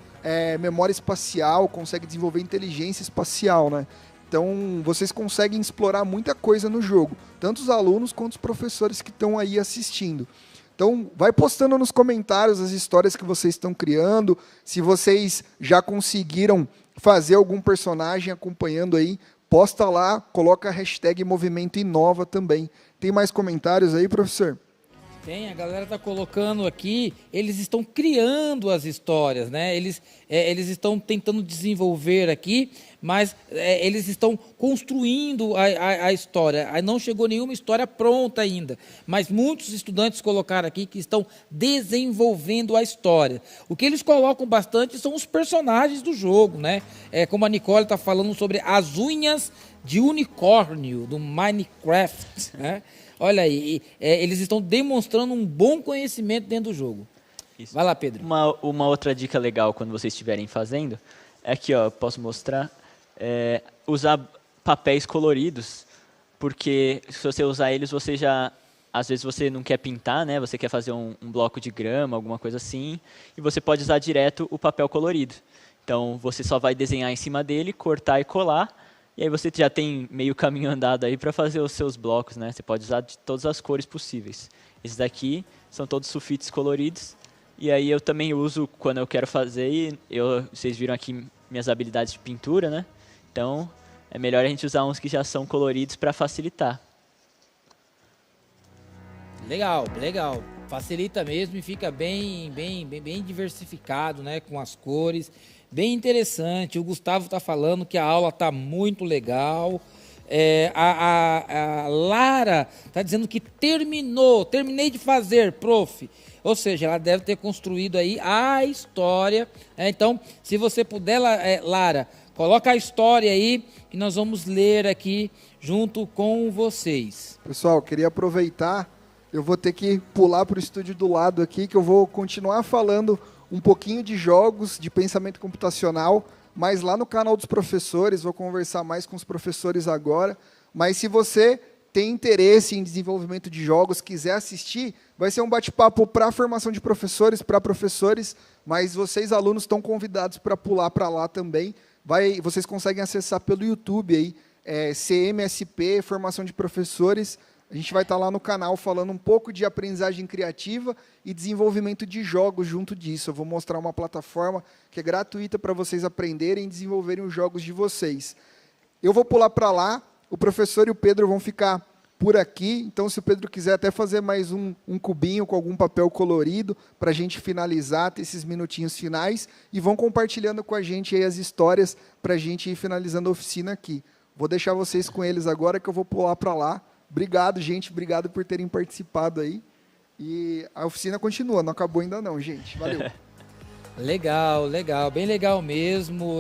S3: memória espacial, consegue desenvolver inteligência espacial, né? Então, vocês conseguem explorar muita coisa no jogo, tanto os alunos quanto os professores que estão aí assistindo. Então, vai postando nos comentários as histórias que vocês estão criando, se vocês já conseguiram fazer algum personagem acompanhando aí, posta lá, coloca a hashtag Movimento Inova também. Tem mais comentários aí, professor?
S2: Tem, a galera está colocando aqui, eles estão criando as histórias, né? Eles estão tentando desenvolver aqui, mas eles estão construindo a história. Não chegou nenhuma história pronta ainda, mas muitos estudantes colocaram aqui que estão desenvolvendo a história. O que eles colocam bastante são os personagens do jogo, né? Como a Nicole está falando sobre as unhas de unicórnio do Minecraft, né? Olha aí, eles estão demonstrando um bom conhecimento dentro do jogo. Isso. Vai lá, Pedro.
S4: Uma outra dica legal quando vocês estiverem fazendo, é aqui, ó, posso mostrar, usar papéis coloridos, porque se você usar eles, você já, às vezes você não quer pintar, né? Você quer fazer um bloco de grama, alguma coisa assim, e você pode usar direto o papel colorido. Então, você só vai desenhar em cima dele, cortar e colar, e aí você já tem meio caminho andado aí para fazer os seus blocos, né? Você pode usar de todas as cores possíveis. Esses daqui são todos sulfites coloridos. E aí eu também uso quando eu quero fazer. E vocês viram aqui minhas habilidades de pintura, né? Então é melhor a gente usar uns que já são coloridos para facilitar.
S2: Legal, legal. Facilita mesmo e fica bem diversificado, né? Com as cores. Bem interessante, o Gustavo está falando que a aula está muito legal. A Lara está dizendo que terminei de fazer, prof. Ou seja, ela deve ter construído aí a história. Então, se você puder, Lara, coloca a história aí que nós vamos ler aqui junto com vocês.
S3: Pessoal, queria aproveitar, eu vou ter que pular para o estúdio do lado aqui, que eu vou continuar falando um pouquinho de jogos, de pensamento computacional, mas lá no canal dos professores, vou conversar mais com os professores agora, mas se você tem interesse em desenvolvimento de jogos, quiser assistir, vai ser um bate-papo para a formação de professores, para professores, mas vocês, alunos, estão convidados para pular para lá também. Vocês conseguem acessar pelo YouTube, aí, CMSP, Formação de Professores. A gente vai estar lá no canal falando um pouco de aprendizagem criativa e desenvolvimento de jogos junto disso. Eu vou mostrar uma plataforma que é gratuita para vocês aprenderem e desenvolverem os jogos de vocês. Eu vou pular para lá, o professor e o Pedro vão ficar por aqui. Então, se o Pedro quiser até fazer mais um cubinho com algum papel colorido para a gente finalizar, ter esses minutinhos finais, e vão compartilhando com a gente aí as histórias para a gente ir finalizando a oficina aqui. Vou deixar vocês com eles agora, que eu vou pular para lá. Obrigado, gente. Obrigado por terem participado aí. E a oficina continua. Não acabou ainda não, gente. Valeu.
S2: Legal, legal. Bem legal mesmo.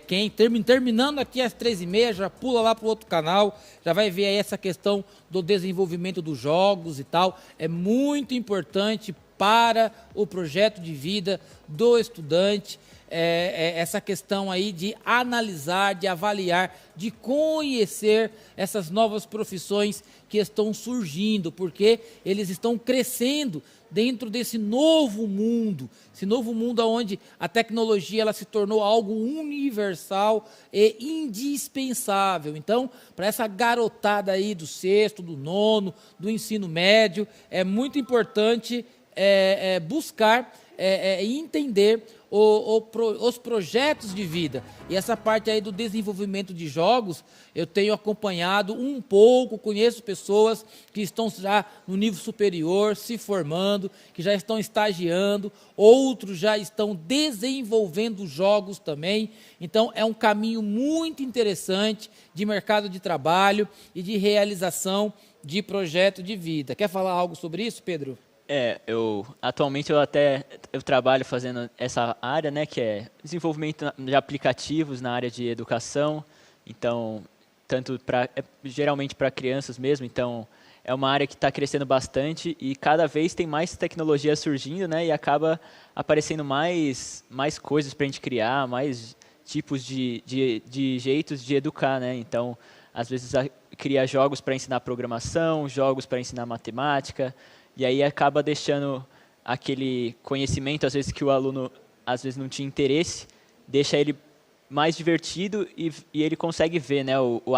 S2: Quem terminando aqui às 3h30, já pula lá para o outro canal. Já vai ver aí essa questão do desenvolvimento dos jogos e tal. É muito importante para o projeto de vida do estudante. Essa questão aí de analisar, de avaliar, de conhecer essas novas profissões que estão surgindo, porque eles estão crescendo dentro desse novo mundo, esse novo mundo onde a tecnologia ela se tornou algo universal e indispensável. Então, para essa garotada aí do 6º, do 9º, do ensino médio, é muito importante buscar entender os projetos de vida. E essa parte aí do desenvolvimento de jogos, eu tenho acompanhado um pouco, conheço pessoas que estão já no nível superior, se formando, que já estão estagiando, outros já estão desenvolvendo jogos também. Então, é um caminho muito interessante de mercado de trabalho e de realização de projeto de vida. Quer falar algo sobre isso, Pedro?
S4: Atualmente eu trabalho fazendo essa área, né, que é desenvolvimento de aplicativos na área de educação, então, geralmente para crianças mesmo, então é uma área que está crescendo bastante e cada vez tem mais tecnologia surgindo, né, e acaba aparecendo mais coisas para a gente criar, mais tipos de jeitos de educar, né, então, às vezes cria jogos para ensinar programação, jogos para ensinar matemática. E aí acaba deixando aquele conhecimento, às vezes, que o aluno às vezes não tinha interesse, deixa ele mais divertido e ele consegue ver, né,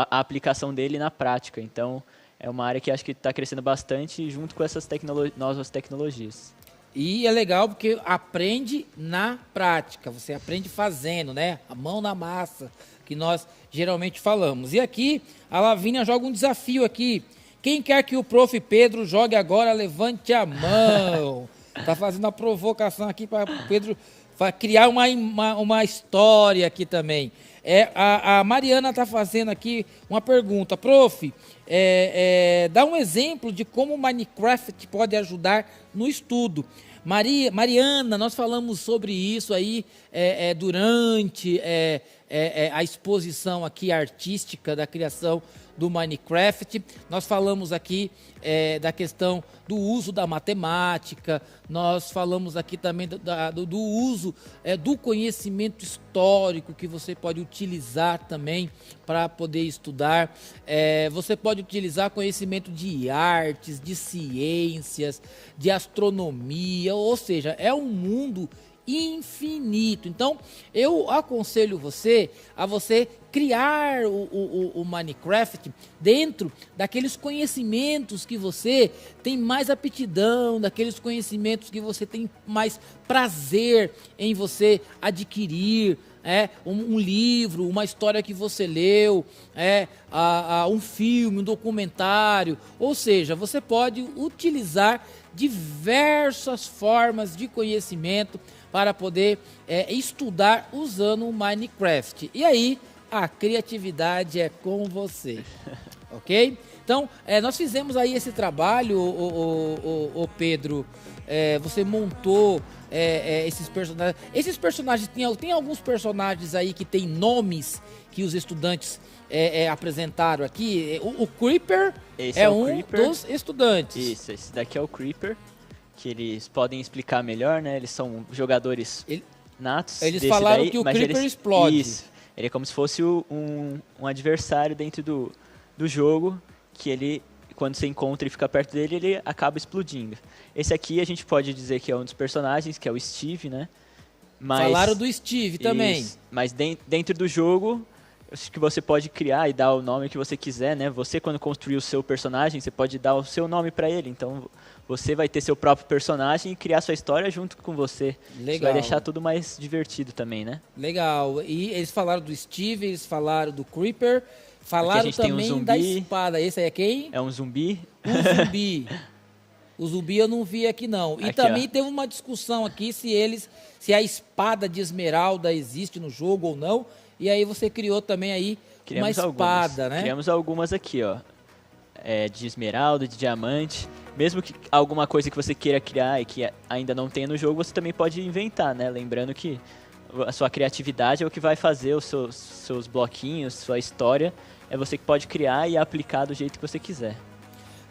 S4: a aplicação dele na prática. Então, é uma área que acho que está crescendo bastante junto com essas novas tecnologias.
S2: E é legal porque aprende na prática, você aprende fazendo, né? A mão na massa, que nós geralmente falamos. E aqui, a Lavínia joga um desafio aqui. Quem quer que o prof. Pedro jogue agora, levante a mão. Está fazendo a provocação aqui para o Pedro criar uma história aqui também. A Mariana está fazendo aqui uma pergunta. Prof, dá um exemplo de como o Minecraft pode ajudar no estudo. Mariana, nós falamos sobre isso aí durante a exposição aqui artística da criação do Minecraft. Nós falamos aqui da questão do uso da matemática, nós falamos aqui também do uso do conhecimento histórico que você pode utilizar também para poder estudar. Você pode utilizar conhecimento de artes, de ciências, de astronomia, ou seja, é um mundo infinito. Então, eu aconselho você a criar o Minecraft dentro daqueles conhecimentos que você tem mais aptidão, daqueles conhecimentos que você tem mais prazer em você adquirir, um livro, uma história que você leu, um filme, um documentário, ou seja, você pode utilizar diversas formas de conhecimento para poder estudar usando o Minecraft. E aí, a criatividade é com você, ok? Então, nós fizemos aí esse trabalho, o Pedro, você montou esses personagens. Esses personagens, tem alguns personagens aí que tem nomes que os estudantes apresentaram aqui. O Creeper dos estudantes.
S4: Isso, esse daqui é o Creeper, que eles podem explicar melhor, né? Eles são jogadores natos.
S2: Eles falaram
S4: daí,
S2: que o Creeper explode.
S4: Isso. Ele é como se fosse um adversário dentro do jogo, que ele, quando você encontra e fica perto dele, ele acaba explodindo. Esse aqui a gente pode dizer que é um dos personagens, que é o Steve, né?
S2: Falaram do Steve também.
S4: Mas dentro do jogo, acho que você pode criar e dar o nome que você quiser, né? Você, quando construir o seu personagem, você pode dar o seu nome para ele. Então, você vai ter seu próprio personagem e criar sua história junto com você.
S2: Legal.
S4: Isso vai deixar tudo mais divertido também, né?
S2: Legal. E eles falaram do Steve, eles falaram do Creeper, falaram também da espada. Esse aí é quem?
S4: É um zumbi.
S2: Um zumbi. O zumbi eu não vi aqui, não. E aqui, também teve uma discussão aqui se a espada de esmeralda existe no jogo ou não. E aí você criou também aí uma espada, né?
S4: Criamos algumas aqui, ó. De esmeralda, de diamante. Mesmo que alguma coisa que você queira criar e que ainda não tenha no jogo, você também pode inventar, né? Lembrando que a sua criatividade é o que vai fazer os seus bloquinhos, sua história. É você que pode criar e aplicar do jeito que você quiser.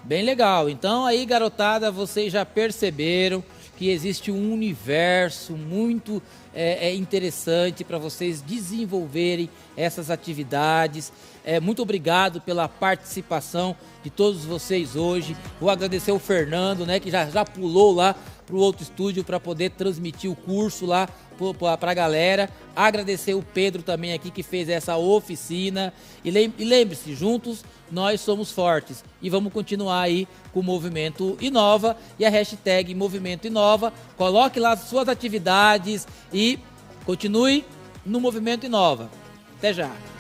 S2: Bem legal. Então aí, garotada, vocês já perceberam que existe um universo muito interessante para vocês desenvolverem essas atividades. Muito obrigado pela participação de todos vocês hoje. Vou agradecer o Fernando, né, que já pulou lá para o outro estúdio para poder transmitir o curso lá para a galera. Agradecer o Pedro também aqui que fez essa oficina. E lembre-se, juntos nós somos fortes. E vamos continuar aí com o Movimento Inova e a hashtag Movimento Inova. Coloque lá as suas atividades e continue no Movimento Inova. Até já!